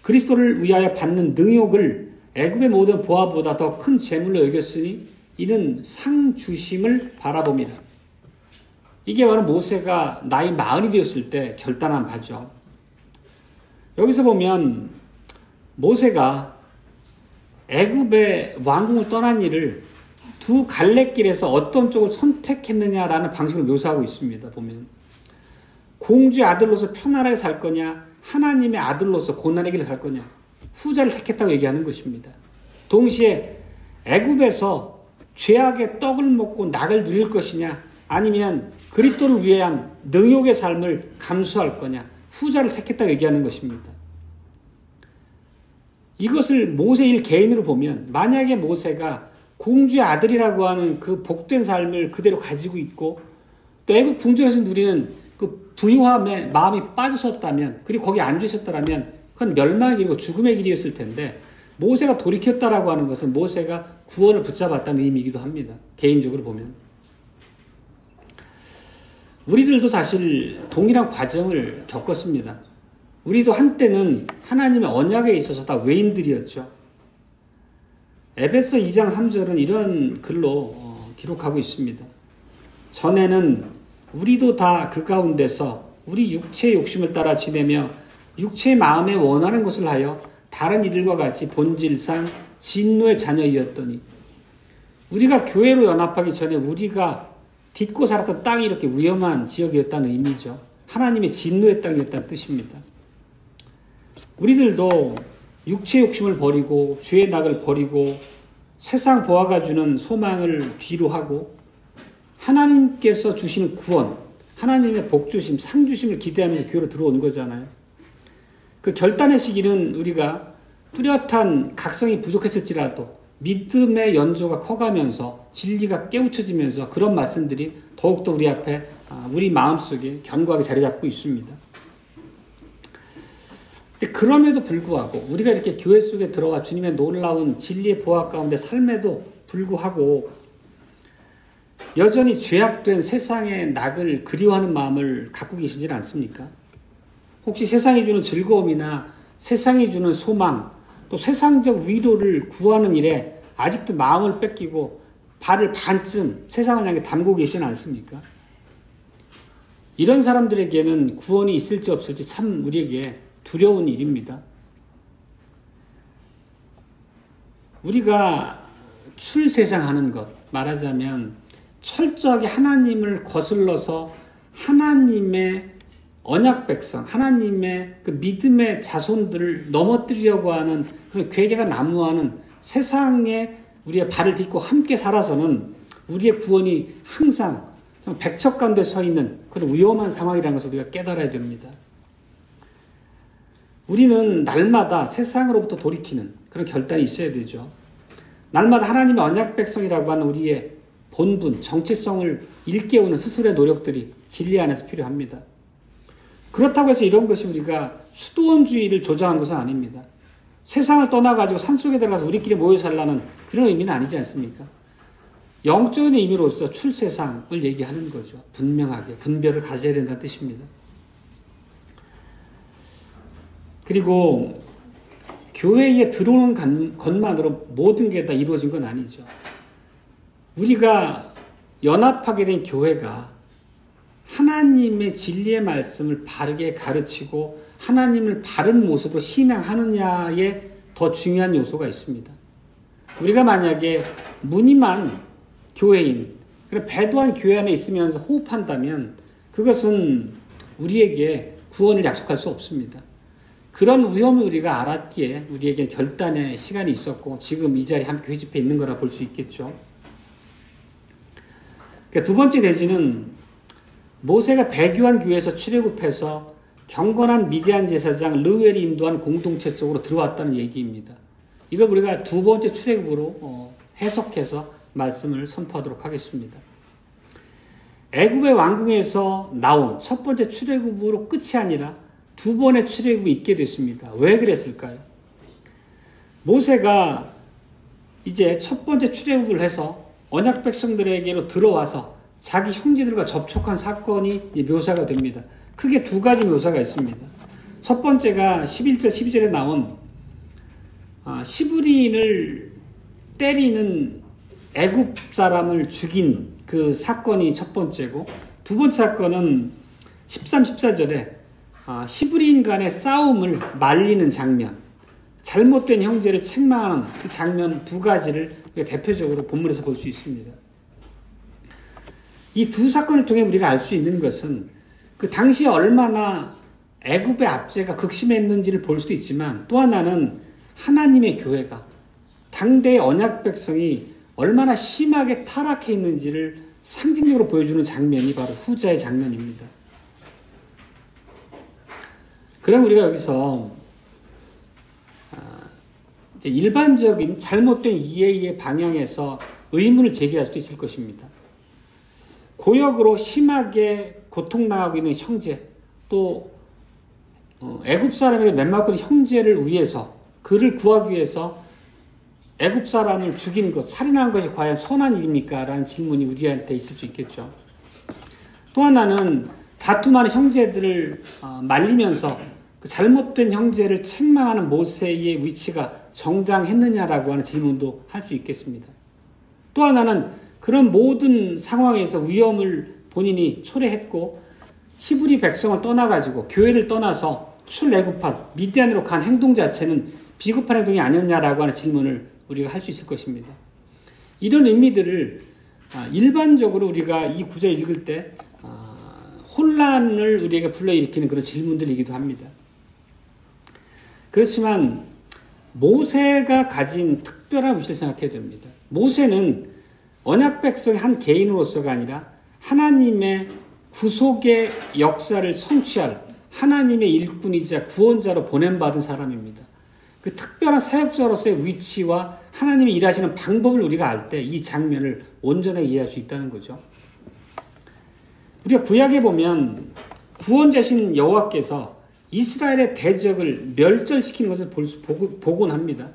그리스도를 위하여 받는 능욕을 애굽의 모든 보화보다 더 큰 재물로 여겼으니 이는 상 주심을 바라봅니다. 이게 바로 모세가 나이 40이 되었을 때 결단한 바죠. 여기서 보면 모세가 애굽의 왕궁을 떠난 일을 두 갈래길에서 어떤 쪽을 선택했느냐라는 방식을 묘사하고 있습니다. 보면 공주의 아들로서 편안하게 살 거냐, 하나님의 아들로서 고난의 길을 갈 거냐, 후자를 택했다고 얘기하는 것입니다. 동시에 애굽에서 죄악의 떡을 먹고 낙을 누릴 것이냐, 아니면 그리스도를 위한 능욕의 삶을 감수할 거냐, 후자를 택했다고 얘기하는 것입니다. 이것을 모세 일 개인으로 보면, 만약에 모세가 공주의 아들이라고 하는 그 복된 삶을 그대로 가지고 있고 또 애굽 궁정에서 누리는 그 부유함에 마음이 빠졌었다면, 그리고 거기 앉아 있었다면 그건 멸망의 길이고 죽음의 길이었을 텐데, 모세가 돌이켰다라고 하는 것은 모세가 구원을 붙잡았다는 의미이기도 합니다. 개인적으로 보면. 우리들도 사실 동일한 과정을 겪었습니다. 우리도 한때는 하나님의 언약에 있어서 다 외인들이었죠. 에베소 2장 3절은 이런 글로 기록하고 있습니다. 전에는 우리도 다 그 가운데서 우리 육체의 욕심을 따라 지내며 육체의 마음에 원하는 것을 하여 다른 이들과 같이 본질상 진노의 자녀이었더니, 우리가 교회로 연합하기 전에 우리가 딛고 살았던 땅이 이렇게 위험한 지역이었다는 의미죠. 하나님의 진노의 땅이었다는 뜻입니다. 우리들도 육체의 욕심을 버리고 죄의 낙을 버리고 세상 보아가 주는 소망을 뒤로 하고 하나님께서 주시는 구원, 하나님의 복주심, 상주심을 기대하면서 교회로 들어온 거잖아요. 그 결단의 시기는 우리가 뚜렷한 각성이 부족했을지라도 믿음의 연조가 커가면서 진리가 깨우쳐지면서 그런 말씀들이 더욱더 우리 앞에, 우리 마음속에 견고하게 자리 잡고 있습니다. 그럼에도 불구하고 우리가 이렇게 교회 속에 들어와 주님의 놀라운 진리의 보화 가운데 삶에도 불구하고 여전히 죄악된 세상의 낙을 그리워하는 마음을 갖고 계시지 않습니까? 혹시 세상이 주는 즐거움이나 세상이 주는 소망, 또 세상적 위로를 구하는 일에 아직도 마음을 뺏기고 발을 반쯤 세상을 향해 담고 계시지 않습니까? 이런 사람들에게는 구원이 있을지 없을지 참 우리에게 두려운 일입니다. 우리가 출세상하는 것, 말하자면 철저하게 하나님을 거슬러서 하나님의 언약 백성, 하나님의 그 믿음의 자손들을 넘어뜨리려고 하는 그런 괴계가 난무하는 세상에 우리의 발을 딛고 함께 살아서는 우리의 구원이 항상 백척간데 서 있는 그런 위험한 상황이라는 것을 우리가 깨달아야 됩니다. 우리는 날마다 세상으로부터 돌이키는 그런 결단이 있어야 되죠. 날마다 하나님의 언약 백성이라고 하는 우리의 본분, 정체성을 일깨우는 스스로의 노력들이 진리 안에서 필요합니다. 그렇다고 해서 이런 것이 우리가 수도원주의를 조장한 것은 아닙니다. 세상을 떠나가지고 산속에 들어가서 우리끼리 모여 살라는 그런 의미는 아니지 않습니까? 영적인 의미로서 출세상을 얘기하는 거죠. 분명하게 분별을 가져야 된다는 뜻입니다. 그리고 교회에 들어오는 것만으로 모든 게 다 이루어진 건 아니죠. 우리가 연합하게 된 교회가 하나님의 진리의 말씀을 바르게 가르치고 하나님을 바른 모습으로 신앙하느냐에 더 중요한 요소가 있습니다. 우리가 만약에 무늬만 교회인, 그런 배도한 교회 안에 있으면서 호흡한다면 그것은 우리에게 구원을 약속할 수 없습니다. 그런 위험을 우리가 알았기에 우리에게 결단의 시간이 있었고 지금 이 자리에 함께 회집해 있는 거라 볼 수 있겠죠. 그러니까 두 번째 대지는 모세가 배교한 교회에서 출애굽해서 경건한 미디안 제사장 르웰이 인도한 공동체 속으로 들어왔다는 얘기입니다. 이걸 우리가 두 번째 출애굽으로 해석해서 말씀을 선포하도록 하겠습니다. 애굽의 왕궁에서 나온 첫 번째 출애굽으로 끝이 아니라 두 번의 출애굽이 있게 됐습니다. 왜 그랬을까요? 모세가 이제 첫 번째 출애굽을 해서 언약 백성들에게로 들어와서 자기 형제들과 접촉한 사건이 묘사가 됩니다. 크게 두 가지 묘사가 있습니다. 첫 번째가 11절 12절에 나온 시브린을 때리는 애굽 사람을 죽인 그 사건이 첫 번째고, 두 번째 사건은 13, 14절에 시브린 간의 싸움을 말리는 장면, 잘못된 형제를 책망하는 그 장면 두 가지를 대표적으로 본문에서 볼 수 있습니다. 이 두 사건을 통해 우리가 알 수 있는 것은 그 당시에 얼마나 애굽의 압제가 극심했는지를 볼 수도 있지만, 또 하나는 하나님의 교회가, 당대의 언약 백성이 얼마나 심하게 타락해 있는지를 상징적으로 보여주는 장면이 바로 후자의 장면입니다. 그럼 우리가 여기서 이제 일반적인 잘못된 이해의 방향에서 의문을 제기할 수도 있을 것입니다. 고역으로 심하게 고통당하고 있는 형제, 또 애굽 사람에게 맺먹은 형제를 위해서, 그를 구하기 위해서 애굽 사람을 죽인 것, 살인한 것이 과연 선한 일입니까? 라는 질문이 우리한테 있을 수 있겠죠. 또 하나는 다툼하는 형제들을 말리면서 그 잘못된 형제를 책망하는 모세의 위치가 정당했느냐라고 하는 질문도 할 수 있겠습니다. 또 하나는 그런 모든 상황에서 위험을 본인이 초래했고 히브리 백성을 떠나가지고 교회를 떠나서 출애굽한 미디안으로 간 행동 자체는 비겁한 행동이 아니었냐라고 하는 질문을 우리가 할 수 있을 것입니다. 이런 의미들을 일반적으로 우리가 이 구절 읽을 때 혼란을 우리에게 불러일으키는 그런 질문들이기도 합니다. 그렇지만 모세가 가진 특별한 위치를 생각해야 됩니다. 모세는 언약 백성의 한 개인으로서가 아니라 하나님의 구속의 역사를 성취할 하나님의 일꾼이자 구원자로 보냄받은 사람입니다. 그 특별한 사역자로서의 위치와 하나님이 일하시는 방법을 우리가 알 때 이 장면을 온전하게 이해할 수 있다는 거죠. 우리가 구약에 보면 구원자신 여호와께서 이스라엘의 대적을 멸절시키는 것을 보곤 합니다.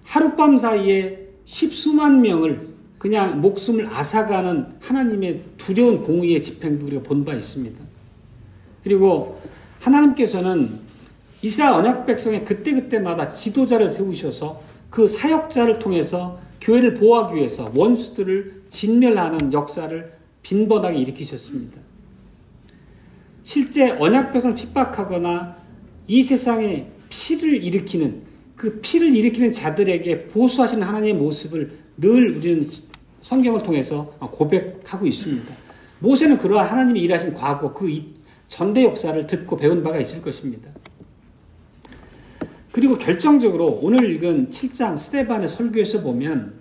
하룻밤 사이에 십수만 명을 그냥 목숨을 앗아가는 하나님의 두려운 공의의 집행도 우리가 본 바 있습니다. 그리고 하나님께서는 이스라엘 언약 백성의 그때그때마다 지도자를 세우셔서 그 사역자를 통해서 교회를 보호하기 위해서 원수들을 진멸하는 역사를 빈번하게 일으키셨습니다. 실제 언약 백성을 핍박하거나 이 세상에 피를 일으키는 자들에게 보수하시는 하나님의 모습을 늘 우리는 성경을 통해서 고백하고 있습니다. 모세는 그러한 하나님이 일하신 과거 그 전대 역사를 듣고 배운 바가 있을 것입니다. 그리고 결정적으로 오늘 읽은 7장 스데반의 설교에서 보면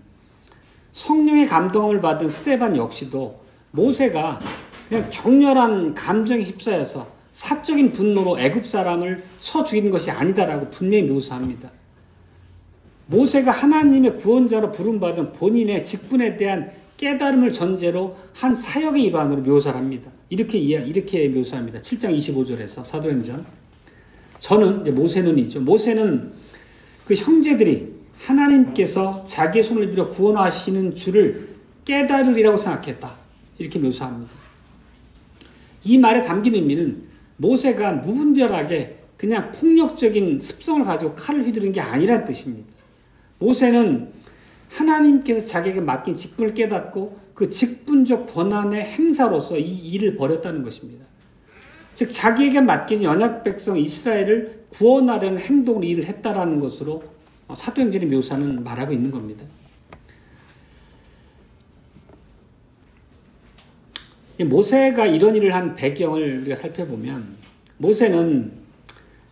성령의 감동을 받은 스데반 역시도 모세가 그냥 격렬한 감정에 휩싸여서 사적인 분노로 애굽 사람을 쳐 죽이는 것이 아니다라고 분명히 묘사합니다. 모세가 하나님의 구원자로 부름받은 본인의 직분에 대한 깨달음을 전제로 한 사역의 일환으로 묘사를 합니다. 이렇게 묘사합니다. 7장 25절에서 사도행전. 저는, 모세는이죠. 모세는 그 형제들이 하나님께서 자기의 손을 빌어 구원하시는 줄을 깨달으리라고 생각했다. 이렇게 묘사합니다. 이 말에 담긴 의미는 모세가 무분별하게 그냥 폭력적인 습성을 가지고 칼을 휘두른 게 아니란 뜻입니다. 모세는 하나님께서 자기에게 맡긴 직분을 깨닫고 그 직분적 권한의 행사로서 이 일을 벌였다는 것입니다. 즉 자기에게 맡긴 언약 백성 이스라엘을 구원하려는 행동을 일을 했다라는 것으로 사도행전의 묘사는 말하고 있는 겁니다. 모세가 이런 일을 한 배경을 우리가 살펴보면 모세는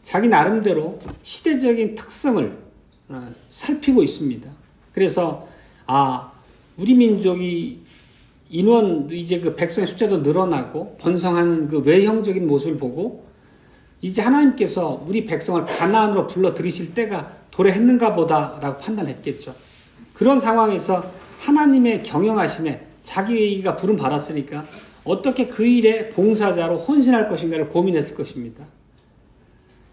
자기 나름대로 시대적인 특성을 살피고 있습니다. 그래서 우리 민족이 이제 그 백성의 숫자도 늘어나고 번성하는 그 외형적인 모습을 보고 이제 하나님께서 우리 백성을 가나안으로 불러 들이실 때가 도래했는가 보다라고 판단했겠죠. 그런 상황에서 하나님의 경영하심에 자기가 부름 받았으니까 어떻게 그 일에 봉사자로 헌신할 것인가를 고민했을 것입니다.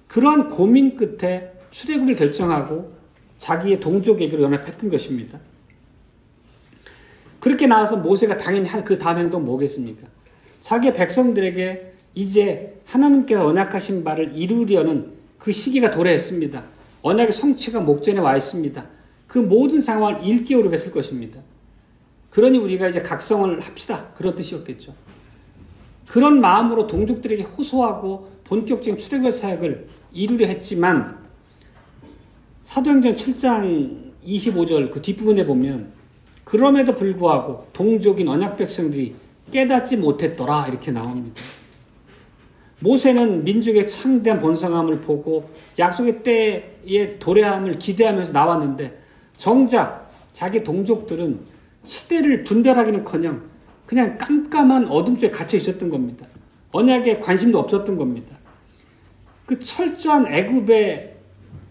그러한 고민 끝에 출애굽을 결정하고 자기의 동족에게로 연합했던 것입니다. 그렇게 나와서 모세가 당연히 한 그 다음 행동은 뭐겠습니까? 자기의 백성들에게 이제 하나님께서 언약하신 바를 이루려는 그 시기가 도래했습니다. 언약의 성취가 목전에 와 있습니다. 그 모든 상황을 일깨우려고 했을 것입니다. 그러니 우리가 이제 각성을 합시다. 그런 뜻이었겠죠. 그런 마음으로 동족들에게 호소하고 본격적인 출애굽 사역을 이루려 했지만 사도행전 7장 25절 그 뒷부분에 보면 그럼에도 불구하고 동족인 언약 백성들이 깨닫지 못했더라 이렇게 나옵니다. 모세는 민족의 창대한 번성함을 보고 약속의 때의 도래함을 기대하면서 나왔는데 정작 자기 동족들은 시대를 분별하기는커녕 그냥 깜깜한 어둠 속에 갇혀 있었던 겁니다. 언약에 관심도 없었던 겁니다. 그 철저한 애굽의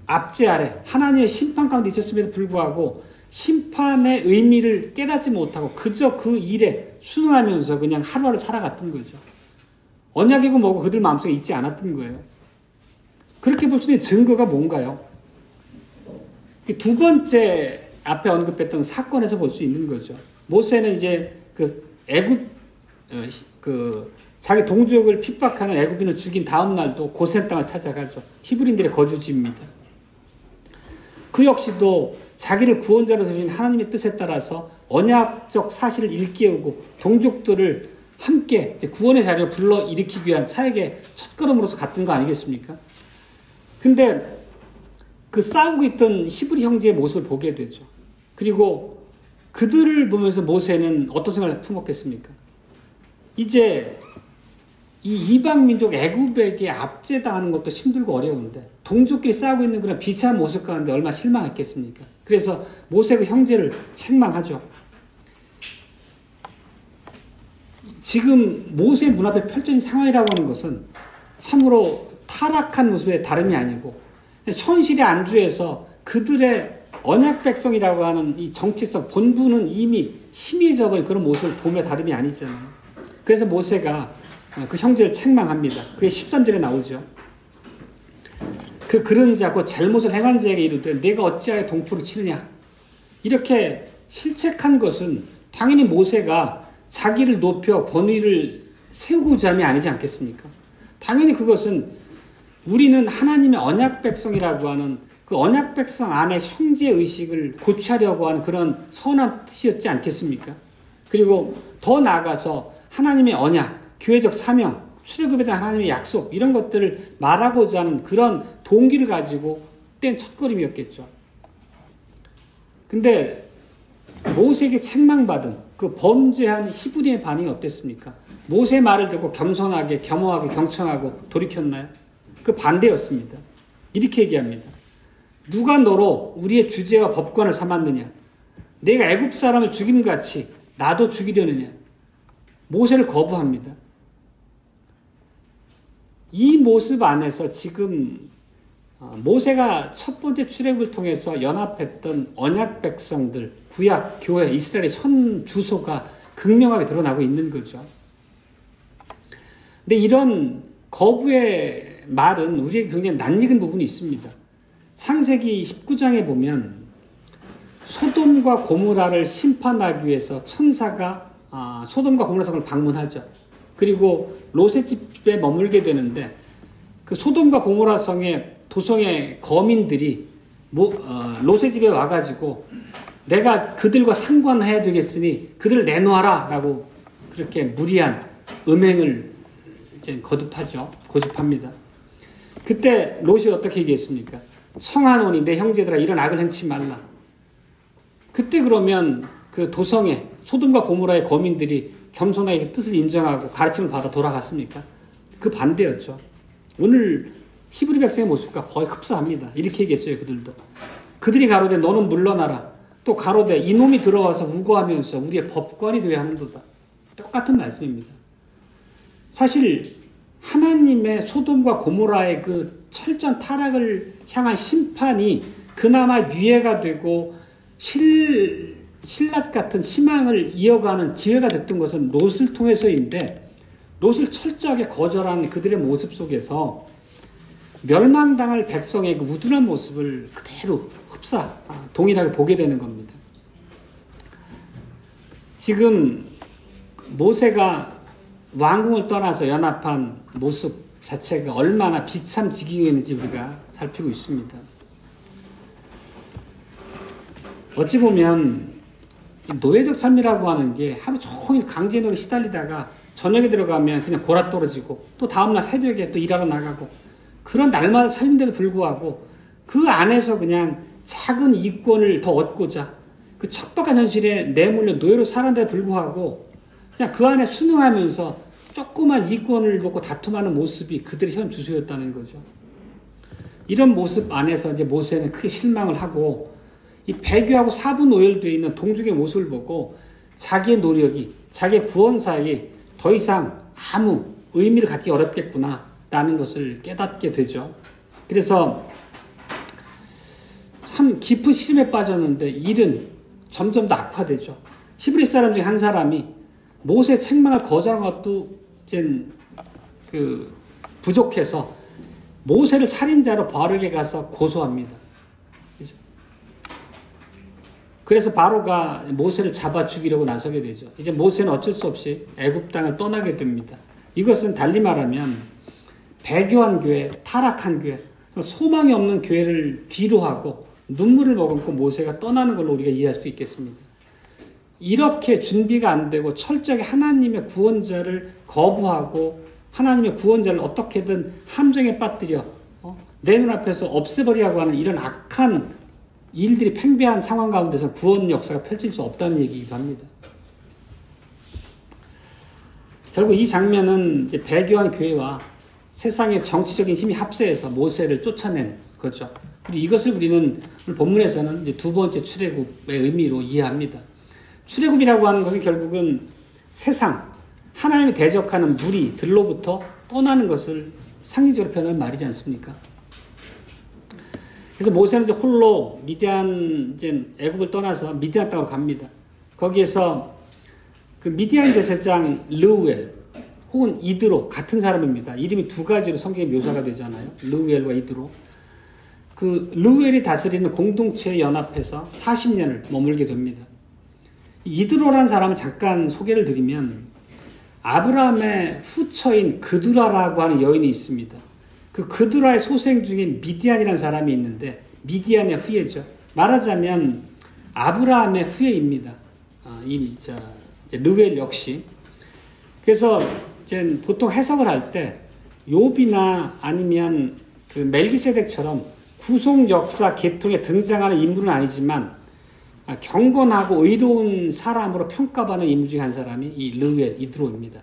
압제 아래 하나님의 심판 가운데 있었음에도 불구하고 심판의 의미를 깨닫지 못하고 그저 그 일에 순응하면서 그냥 하루하루 살아갔던 거죠. 언약이고 뭐고 그들 마음속에 있지 않았던 거예요. 그렇게 볼 수 있는 증거가 뭔가요? 두 번째 앞에 언급했던 사건에서 볼 수 있는 거죠. 모세는 이제 그 애굽 자기 동족을 핍박하는 애굽인을 죽인 다음 날도 고센 땅을 찾아가죠. 히브리인들의 거주지입니다. 그 역시도 자기를 구원자로 세우신 하나님의 뜻에 따라서 언약적 사실을 일깨우고 동족들을 함께 구원의 자리로 불러일으키기 위한 사역의 첫걸음으로서 갔던 거 아니겠습니까? 근데 그 싸우고 있던 히브리 형제의 모습을 보게 되죠. 그리고 그들을 보면서 모세는 어떤 생각을 품었겠습니까? 이제 이 이방 민족 애굽에게 압제당하는 것도 힘들고 어려운데 동족끼리 싸우고 있는 그런 비참한 모습 가운데 얼마나 실망했겠습니까? 그래서 모세가 형제를 책망하죠. 지금 모세의 문 앞에 펼쳐진 상황이라고 하는 것은 참으로 타락한 모습의 다름이 아니고 현실에 안주해서 그들의 언약 백성이라고 하는 이 정체성 본부는 이미 희미해져 버린 그런 모습을 보며 다름이 아니잖아요. 그래서 모세가 그 형제를 책망합니다. 그게 13절에 나오죠. 그 그런 자, 그 잘못을 행한 자에게 이르되 내가 어찌하여 동포를 치느냐. 이렇게 실책한 것은 당연히 모세가 자기를 높여 권위를 세우고자 함이 아니지 않겠습니까? 당연히 그것은 우리는 하나님의 언약 백성이라고 하는 그 언약 백성 안에 형제의 의식을 고취하려고 하는 그런 선한 뜻이었지 않겠습니까? 그리고 더 나아가서 하나님의 언약, 교회적 사명, 출애굽에 대한 하나님의 약속 이런 것들을 말하고자 하는 그런 동기를 가지고 뗀 첫걸음이었겠죠. 근데 모세에게 책망받은 그 범죄한 히브리의 반응이 어땠습니까? 모세의 말을 듣고 겸손하게, 겸허하게, 경청하고 돌이켰나요? 그 반대였습니다. 이렇게 얘기합니다. 누가 너로 우리의 주제와 법관을 삼았느냐? 내가 애굽 사람을 죽임같이 나도 죽이려느냐? 모세를 거부합니다. 이 모습 안에서 지금 모세가 첫 번째 출애굽을 통해서 연합했던 언약 백성들, 구약, 교회, 이스라엘의 현 주소가 극명하게 드러나고 있는 거죠. 근데 이런 거부의 말은 우리에게 굉장히 낯익은 부분이 있습니다. 창세기 19장에 보면 소돔과 고모라를 심판하기 위해서 천사가 소돔과 고모라 성을 방문하죠. 그리고 롯의 집에 머물게 되는데 그 소돔과 고모라 성의 도성의 거민들이 롯의 집에 와가지고 내가 그들과 상관해야 되겠으니 그들을 내놓아라 라고 그렇게 무리한 음행을 이제 고집합니다. 그때 롯이 어떻게 얘기했습니까? 성하노니 내 형제들아 이런 악을 행치 말라. 그때 그러면 그 도성의 소돔과 고모라의 거민들이 겸손하게 뜻을 인정하고 가르침을 받아 돌아갔습니까? 그 반대였죠. 오늘 히브리 백성의 모습과 거의 흡사합니다. 이렇게 얘기했어요. 그들도. 그들이 가로되 너는 물러나라. 또 가로되 이놈이 들어와서 우거하면서 우리의 법관이 되어야 하는도다. 똑같은 말씀입니다. 사실 하나님의 소돔과 고모라의 그 철저한 타락을 향한 심판이 그나마 유예가 되고 신라 같은 희망을 이어가는 기회가 됐던 것은 롯을 통해서인데 롯을 철저하게 거절한 그들의 모습 속에서 멸망당할 백성의 그 우둔한 모습을 그대로 동일하게 보게 되는 겁니다. 지금 모세가 왕궁을 떠나서 연합한 모습 자체가 얼마나 비참지경이었는지 우리가 살피고 있습니다. 어찌 보면 노예적 삶이라고 하는 게 하루 종일 강제노역에 시달리다가 저녁에 들어가면 그냥 골아 떨어지고 또 다음날 새벽에 또 일하러 나가고 그런 날마다 살인데도 불구하고 그 안에서 그냥 작은 이권을 더 얻고자 그 척박한 현실에 내몰려 노예로 살았는데도 불구하고 그냥 그 안에 순응하면서 조그만 이권을 놓고 다툼하는 모습이 그들의 현 주소였다는 거죠. 이런 모습 안에서 이제 모세는 크게 실망을 하고 이 배교하고 사분오열되어 있는 동족의 모습을 보고 자기의 노력이 자기의 구원 사이에 더 이상 아무 의미를 갖기 어렵겠구나 라는 것을 깨닫게 되죠. 그래서 참 깊은 시름에 빠졌는데 일은 점점 더 악화되죠. 히브리 사람 중에 한 사람이 모세의 책망을 거절한 것도 이제 부족해서 모세를 살인자로 바로에게 가서 고소합니다. 그죠? 그래서 바로가 모세를 잡아 죽이려고 나서게 되죠. 이제 모세는 어쩔 수 없이 애굽 땅을 떠나게 됩니다. 이것은 달리 말하면 배교한 교회, 타락한 교회, 소망이 없는 교회를 뒤로 하고 눈물을 머금고 모세가 떠나는 걸로 우리가 이해할 수 있겠습니다. 이렇게 준비가 안 되고 철저하게 하나님의 구원자를 거부하고 하나님의 구원자를 어떻게든 함정에 빠뜨려 내 눈앞에서 없애버리려고 하는 이런 악한 일들이 팽배한 상황 가운데서 구원 역사가 펼칠 수 없다는 얘기이기도 합니다. 결국 이 장면은 이제 배교한 교회와 세상의 정치적인 힘이 합세해서 모세를 쫓아낸 거죠. 그리고 이것을 우리는 오늘 본문에서는 이제 두 번째 출애굽의 의미로 이해합니다. 출애굽이라고 하는 것은 결국은 세상, 하나님이 대적하는 무리들로부터 떠나는 것을 상징적으로 표현하는 말이지 않습니까? 그래서 모세는 이제 홀로 미디안, 이제 애굽을 떠나서 미디안 땅으로 갑니다. 거기에서 그 미디안 제사장 르우엘 혹은 이드로 같은 사람입니다. 이름이 두 가지로 성경에 묘사가 되잖아요. 르우엘과 이드로. 그 르우엘이 다스리는 공동체에 연합해서 40년을 머물게 됩니다. 이드로라는 사람은 잠깐 소개를 드리면 아브라함의 후처인 그두라라고 하는 여인이 있습니다. 그 그두라의 소생 중에 미디안이라는 사람이 있는데 미디안의 후예죠. 말하자면 아브라함의 후예입니다. 이제 르우엘 역시. 그래서 이제 보통 해석을 할 때 욥이나 아니면 그 멜기세덱처럼 구속 역사 계통에 등장하는 인물은 아니지만 경건하고 의로운 사람으로 평가받는 인물 중에 한 사람이 이 르우엘 이드로입니다.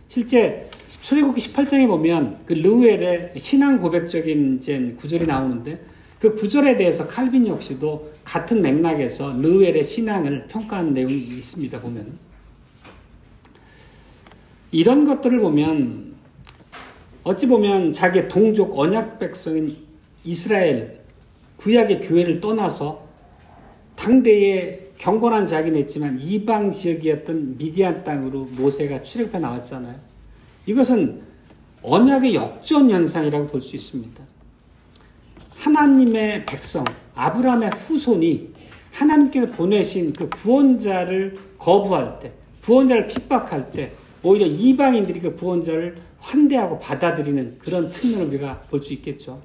실제 출애굽기 18장에 보면 그 르우엘의 신앙 고백적인 이제 구절이 나오는데 그 구절에 대해서 칼빈 역시도 같은 맥락에서 르우엘의 신앙을 평가하는 내용이 있습니다. 보면 이런 것들을 보면 어찌 보면 자기의 동족 언약 백성인 이스라엘 구약의 교회를 떠나서 당대에 경건한 자기는 했지만 이방 지역이었던 미디안 땅으로 모세가 출애굽해 나왔잖아요. 이것은 언약의 역전 현상이라고 볼 수 있습니다. 하나님의 백성 아브라함의 후손이 하나님께서 보내신 그 구원자를 거부할 때, 구원자를 핍박할 때 오히려 이방인들이 그 구원자를 환대하고 받아들이는 그런 측면을 우리가 볼 수 있겠죠.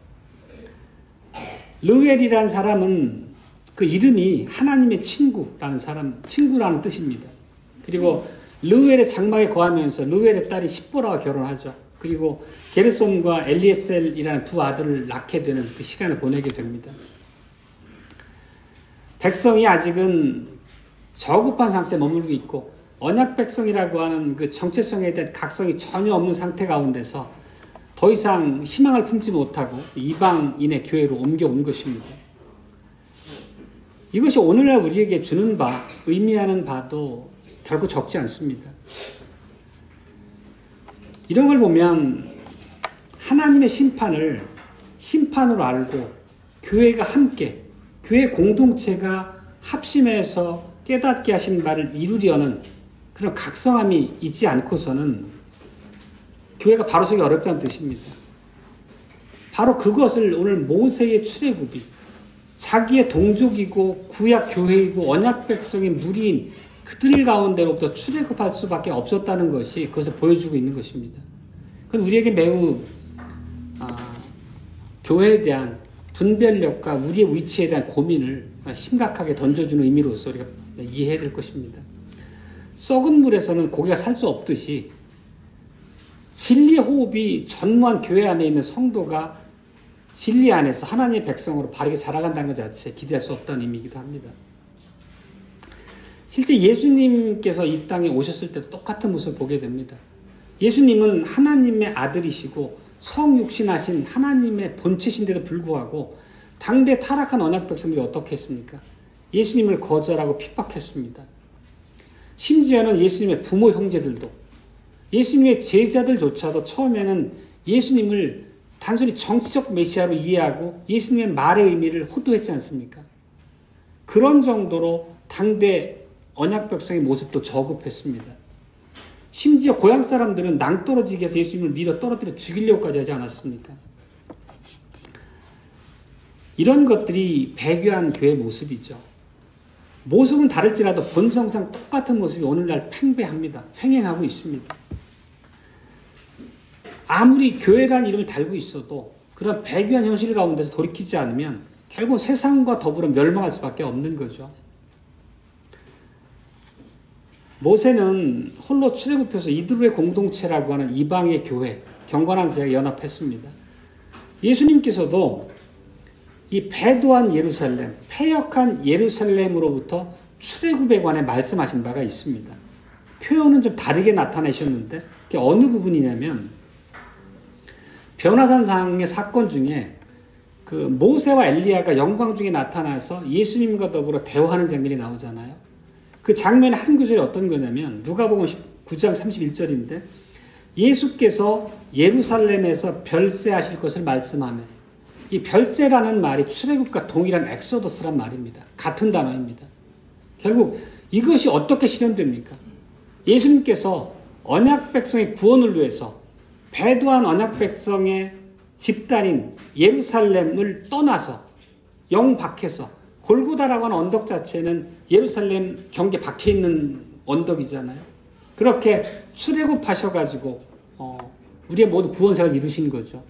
르우엘이라는 사람은 그 이름이 하나님의 친구라는 사람, 친구라는 뜻입니다. 그리고 르우엘의 장막에 거하면서 르우엘의 딸이 십보라와 결혼하죠. 그리고 게르솜과 엘리에셀이라는 두 아들을 낳게 되는 그 시간을 보내게 됩니다. 백성이 아직은 저급한 상태에 머물고 있고 언약 백성이라고 하는 그 정체성에 대한 각성이 전혀 없는 상태 가운데서 더 이상 희망을 품지 못하고 이방인의 교회로 옮겨온 것입니다. 이것이 오늘날 우리에게 주는 바, 의미하는 바도 결코 적지 않습니다. 이런 걸 보면 하나님의 심판을 심판으로 알고 교회가 함께, 교회 공동체가 합심해서 깨닫게 하신 바를 이루려는 그런 각성함이 있지 않고서는 교회가 바로 서기 어렵다는 뜻입니다. 바로 그것을 오늘 모세의 출애굽이 자기의 동족이고 구약 교회이고 언약 백성인 무리인 그들 가운데로부터 출애굽할 수밖에 없었다는 것이 그것을 보여주고 있는 것입니다. 그건 우리에게 매우 교회에 대한 분별력과 우리의 위치에 대한 고민을 심각하게 던져주는 의미로서 우리가 이해해야 될 것입니다. 썩은 물에서는 고기가 살 수 없듯이 진리의 호흡이 전무한 교회 안에 있는 성도가 진리 안에서 하나님의 백성으로 바르게 자라간다는 것 자체에 기대할 수 없다는 의미이기도 합니다. 실제 예수님께서 이 땅에 오셨을 때도 똑같은 모습을 보게 됩니다. 예수님은 하나님의 아들이시고 성육신하신 하나님의 본체신데도 불구하고 당대 타락한 언약 백성들이 어떻게 했습니까? 예수님을 거절하고 핍박했습니다. 심지어는 예수님의 부모 형제들도, 예수님의 제자들조차도 처음에는 예수님을 단순히 정치적 메시아로 이해하고 예수님의 말의 의미를 호도했지 않습니까? 그런 정도로 당대 언약 백성의 모습도 저급했습니다. 심지어 고향 사람들은 낭떠러지게 해서 예수님을 밀어 떨어뜨려 죽이려고까지 하지 않았습니까? 이런 것들이 배교한 교회의 모습이죠. 모습은 다를지라도 본성상 똑같은 모습이 오늘날 팽배합니다. 횡행하고 있습니다. 아무리 교회란 이름을 달고 있어도 그런 배교한 현실 가운데서 돌이키지 않으면 결국 세상과 더불어 멸망할 수밖에 없는 거죠. 모세는 홀로 출애굽해서 이들의 공동체라고 하는 이방의 교회, 경건한 제가 연합했습니다. 예수님께서도 이 패도한 예루살렘, 패역한 예루살렘으로부터 출애굽에 관해 말씀하신 바가 있습니다. 표현은 좀 다르게 나타내셨는데 그게 어느 부분이냐면 변화산상의 사건 중에 그 모세와 엘리야가 영광 중에 나타나서 예수님과 더불어 대화하는 장면이 나오잖아요. 그 장면의 한 구절이 어떤 거냐면 누가복음 9장 31절인데 예수께서 예루살렘에서 별세하실 것을 말씀하며, 이 별세라는 말이 출애굽과 동일한 엑소더스란 말입니다. 같은 단어입니다. 결국 이것이 어떻게 실현됩니까? 예수님께서 언약 백성의 구원을 위해서 배도한 언약 백성의 집단인 예루살렘을 떠나서 영 밖에서, 골고다라고 하는 언덕 자체는 예루살렘 경계 밖에 있는 언덕이잖아요. 그렇게 출애굽하셔가지고 우리의 모든 구원생활을 이루신 거죠.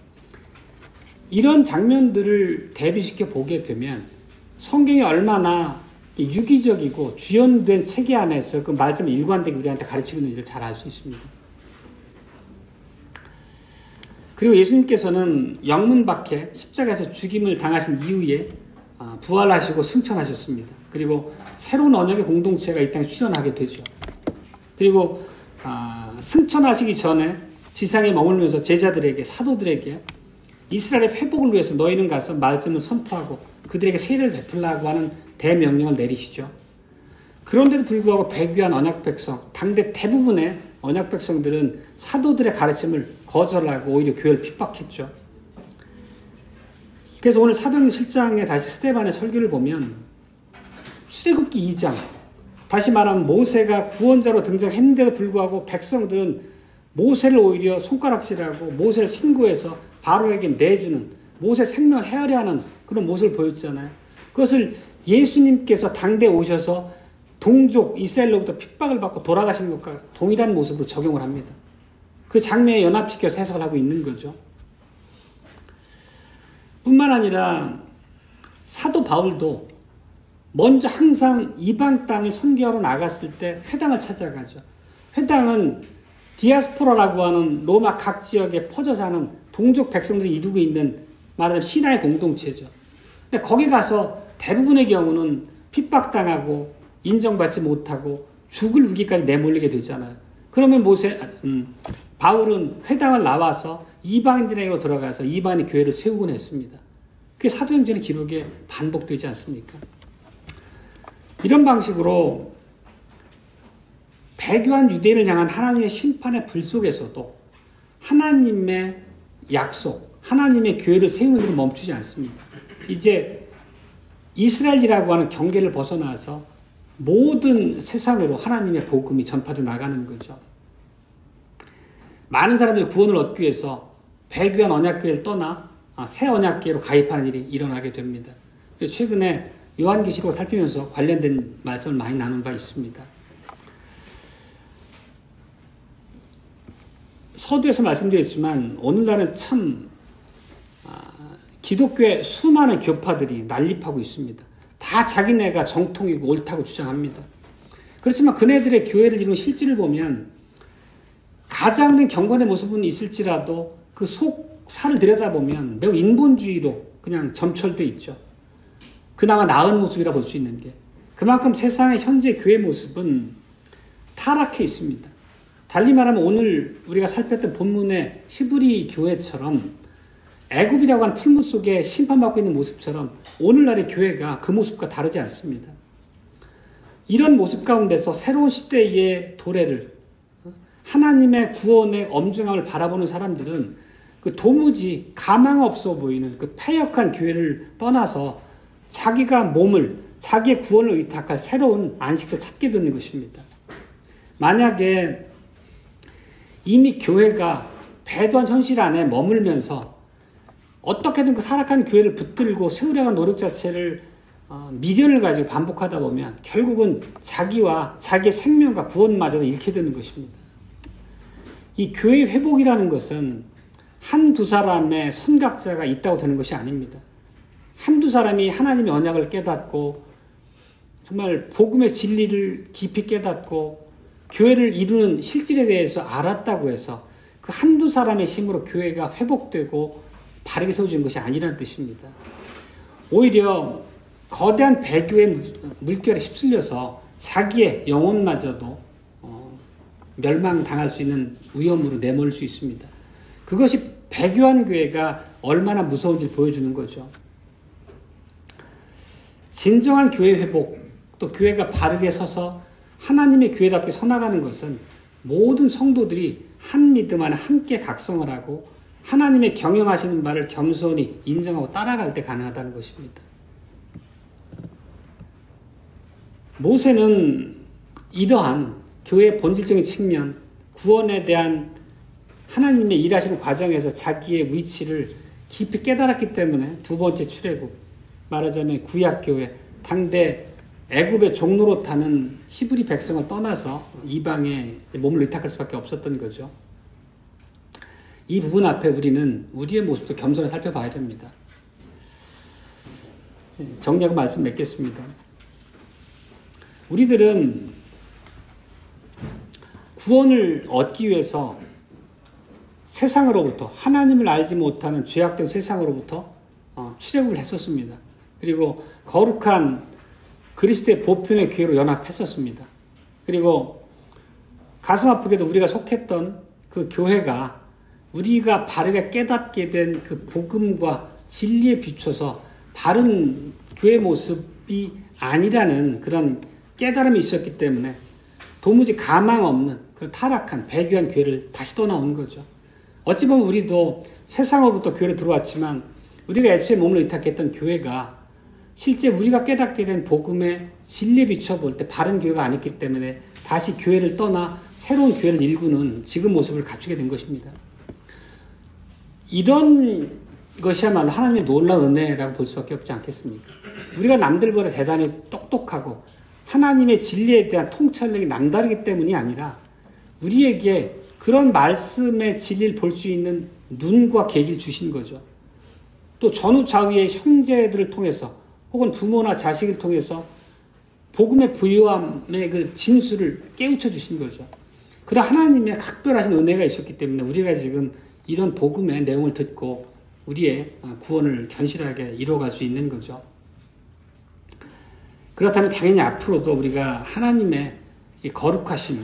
이런 장면들을 대비시켜 보게 되면 성경이 얼마나 유기적이고 주연된 체계 안에서 그 말씀을 일관되게 우리한테 가르치고 있는지를 잘 알 수 있습니다. 그리고 예수님께서는 영문 밖에 십자가에서 죽임을 당하신 이후에 부활하시고 승천하셨습니다. 그리고 새로운 언약의 공동체가 이 땅에 출현하게 되죠. 그리고 승천하시기 전에 지상에 머물면서 제자들에게, 사도들에게 이스라엘의 회복을 위해서 너희는 가서 말씀을 선포하고 그들에게 세례를 베풀라고 하는 대명령을 내리시죠. 그런데도 불구하고 배교한 언약 백성, 당대 대부분의 언약 백성들은 사도들의 가르침을 거절하고 오히려 교회를 핍박했죠. 그래서 오늘 사도행전 7장에 다시 스데반의 설교를 보면 출애굽기 2장, 다시 말하면 모세가 구원자로 등장했는데도 불구하고 백성들은 모세를 오히려 손가락질하고 모세를 신고해서 바로에게 내주는, 모세 생명을 헤아려 하는 그런 모습을 보였잖아요. 그것을 예수님께서 당대에 오셔서 동족 이스라엘로부터 핍박을 받고 돌아가신 것과 동일한 모습으로 적용을 합니다. 그 장면에 연합시켜서 해석을 하고 있는 거죠. 뿐만 아니라 사도 바울도 먼저 항상 이방 땅을 선교하러 나갔을 때 회당을 찾아가죠. 회당은 디아스포라라고 하는 로마 각 지역에 퍼져 사는 동족 백성들이 이루고 있는 말하자면 신화의 공동체죠. 근데 거기 가서 대부분의 경우는 핍박당하고 인정받지 못하고 죽을 위기까지 내몰리게 되잖아요. 그러면 바울은 회당을 나와서 이방인들에게로 들어가서 이방인의 교회를 세우곤 했습니다. 그게 사도행전의 기록에 반복되지 않습니까? 이런 방식으로 배교한 유대인을 향한 하나님의 심판의 불 속에서도 하나님의 약속, 하나님의 교회를 세우는 일은 멈추지 않습니다. 이제 이스라엘이라고 하는 경계를 벗어나서 모든 세상으로 하나님의 복음이 전파되어 나가는 거죠. 많은 사람들이 구원을 얻기 위해서 배교한 언약교회를 떠나 새 언약교회로 가입하는 일이 일어나게 됩니다. 최근에 요한계시록을 살피면서 관련된 말씀을 많이 나눈 바 있습니다. 서두에서 말씀드렸지만 오늘날은 참 기독교의 수많은 교파들이 난립하고 있습니다. 다 자기네가 정통이고 옳다고 주장합니다. 그렇지만 그네들의 교회를 이룬 실질을 보면 가장된 경건의 모습은 있을지라도 그 속살을 들여다보면 매우 인본주의로 그냥 점철돼 있죠. 그나마 나은 모습이라 볼 수 있는 게 그만큼 세상의 현재 교회 모습은 타락해 있습니다. 달리 말하면 오늘 우리가 살폈던 본문의 히브리 교회처럼 애굽이라고 하는 풀무 속에 심판받고 있는 모습처럼 오늘날의 교회가 그 모습과 다르지 않습니다. 이런 모습 가운데서 새로운 시대의 도래를, 하나님의 구원의 엄중함을 바라보는 사람들은 그 도무지 가망 없어 보이는 그 패역한 교회를 떠나서 자기가 몸을, 자기의 구원을 의탁할 새로운 안식처를 찾게 되는 것입니다. 만약에 이미 교회가 배도한 현실 안에 머물면서 어떻게든 그 타락한 교회를 붙들고 세우려는 노력 자체를 미련을 가지고 반복하다 보면 결국은 자기와 자기의 생명과 구원마저도 잃게 되는 것입니다. 이 교회 회복이라는 것은 한두 사람의 선각자가 있다고 되는 것이 아닙니다. 한두 사람이 하나님의 언약을 깨닫고 정말 복음의 진리를 깊이 깨닫고 교회를 이루는 실질에 대해서 알았다고 해서 그 한두 사람의 힘으로 교회가 회복되고 바르게 세워지는 것이 아니라는 뜻입니다. 오히려 거대한 배교의 물결에 휩쓸려서 자기의 영혼마저도 멸망당할 수 있는 위험으로 내몰 수 있습니다. 그것이 배교한 교회가 얼마나 무서운지 보여주는 거죠. 진정한 교회 회복, 또 교회가 바르게 서서 하나님의 교회답게 서나가는 것은 모든 성도들이 한 믿음 안에 함께 각성을 하고 하나님의 경영하시는 바를 겸손히 인정하고 따라갈 때 가능하다는 것입니다. 모세는 이러한 교회의 본질적인 측면, 구원에 대한 하나님의 일하시는 과정에서 자기의 위치를 깊이 깨달았기 때문에 두 번째 출애굽, 말하자면 구약교회, 당대 애굽의 종로로 타는 히브리 백성을 떠나서 이방에 몸을 의탁할 수밖에 없었던 거죠. 이 부분 앞에 우리는 우리의 모습도 겸손히 살펴봐야 됩니다. 정리하고 말씀 맺겠습니다. 우리들은 구원을 얻기 위해서 세상으로부터, 하나님을 알지 못하는 죄악된 세상으로부터 출애굽을 했었습니다. 그리고 거룩한 그리스도의 보편의 교회로 연합했었습니다. 그리고 가슴 아프게도 우리가 속했던 그 교회가 우리가 바르게 깨닫게 된 그 복음과 진리에 비춰서 바른 교회 모습이 아니라는 그런 깨달음이 있었기 때문에 도무지 가망 없는 그런 타락한 배교한 교회를 다시 떠나온 거죠. 어찌 보면 우리도 세상으로부터 교회로 들어왔지만 우리가 애초에 몸을 의탁했던 교회가 실제 우리가 깨닫게 된 복음의 진리에 비춰볼 때 바른 교회가 아니기 때문에 다시 교회를 떠나 새로운 교회를 일구는 지금 모습을 갖추게 된 것입니다. 이런 것이야말로 하나님의 놀라운 은혜라고 볼 수밖에 없지 않겠습니까? 우리가 남들보다 대단히 똑똑하고 하나님의 진리에 대한 통찰력이 남다르기 때문이 아니라 우리에게 그런 말씀의 진리를 볼 수 있는 눈과 계기를 주신 거죠. 또 전후좌우의 형제들을 통해서 혹은 부모나 자식을 통해서 복음의 부요함의 그 진수를 깨우쳐 주신 거죠. 그런 하나님의 각별하신 은혜가 있었기 때문에 우리가 지금 이런 복음의 내용을 듣고 우리의 구원을 견실하게 이루어갈 수 있는 거죠. 그렇다면 당연히 앞으로도 우리가 하나님의 이 거룩하심,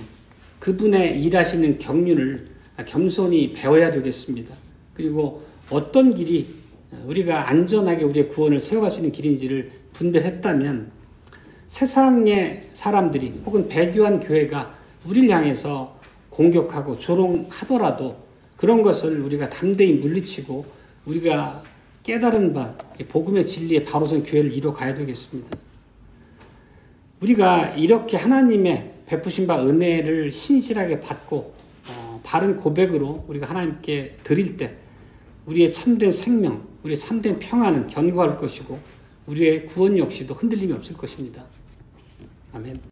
그분의 일하시는 경륜을 겸손히 배워야 되겠습니다. 그리고 어떤 길이 우리가 안전하게 우리의 구원을 세워갈 수 있는 길인지를 분별했다면 세상의 사람들이 혹은 배교한 교회가 우리를 향해서 공격하고 조롱하더라도 그런 것을 우리가 담대히 물리치고 우리가 깨달은 바 복음의 진리에 바로 선 교회를 이뤄가야 되겠습니다. 우리가 이렇게 하나님의 베푸신 바 은혜를 신실하게 받고 바른 고백으로 우리가 하나님께 드릴 때 우리의 참된 생명, 우리의 참된 평안은 견고할 것이고 우리의 구원 역시도 흔들림이 없을 것입니다. 아멘.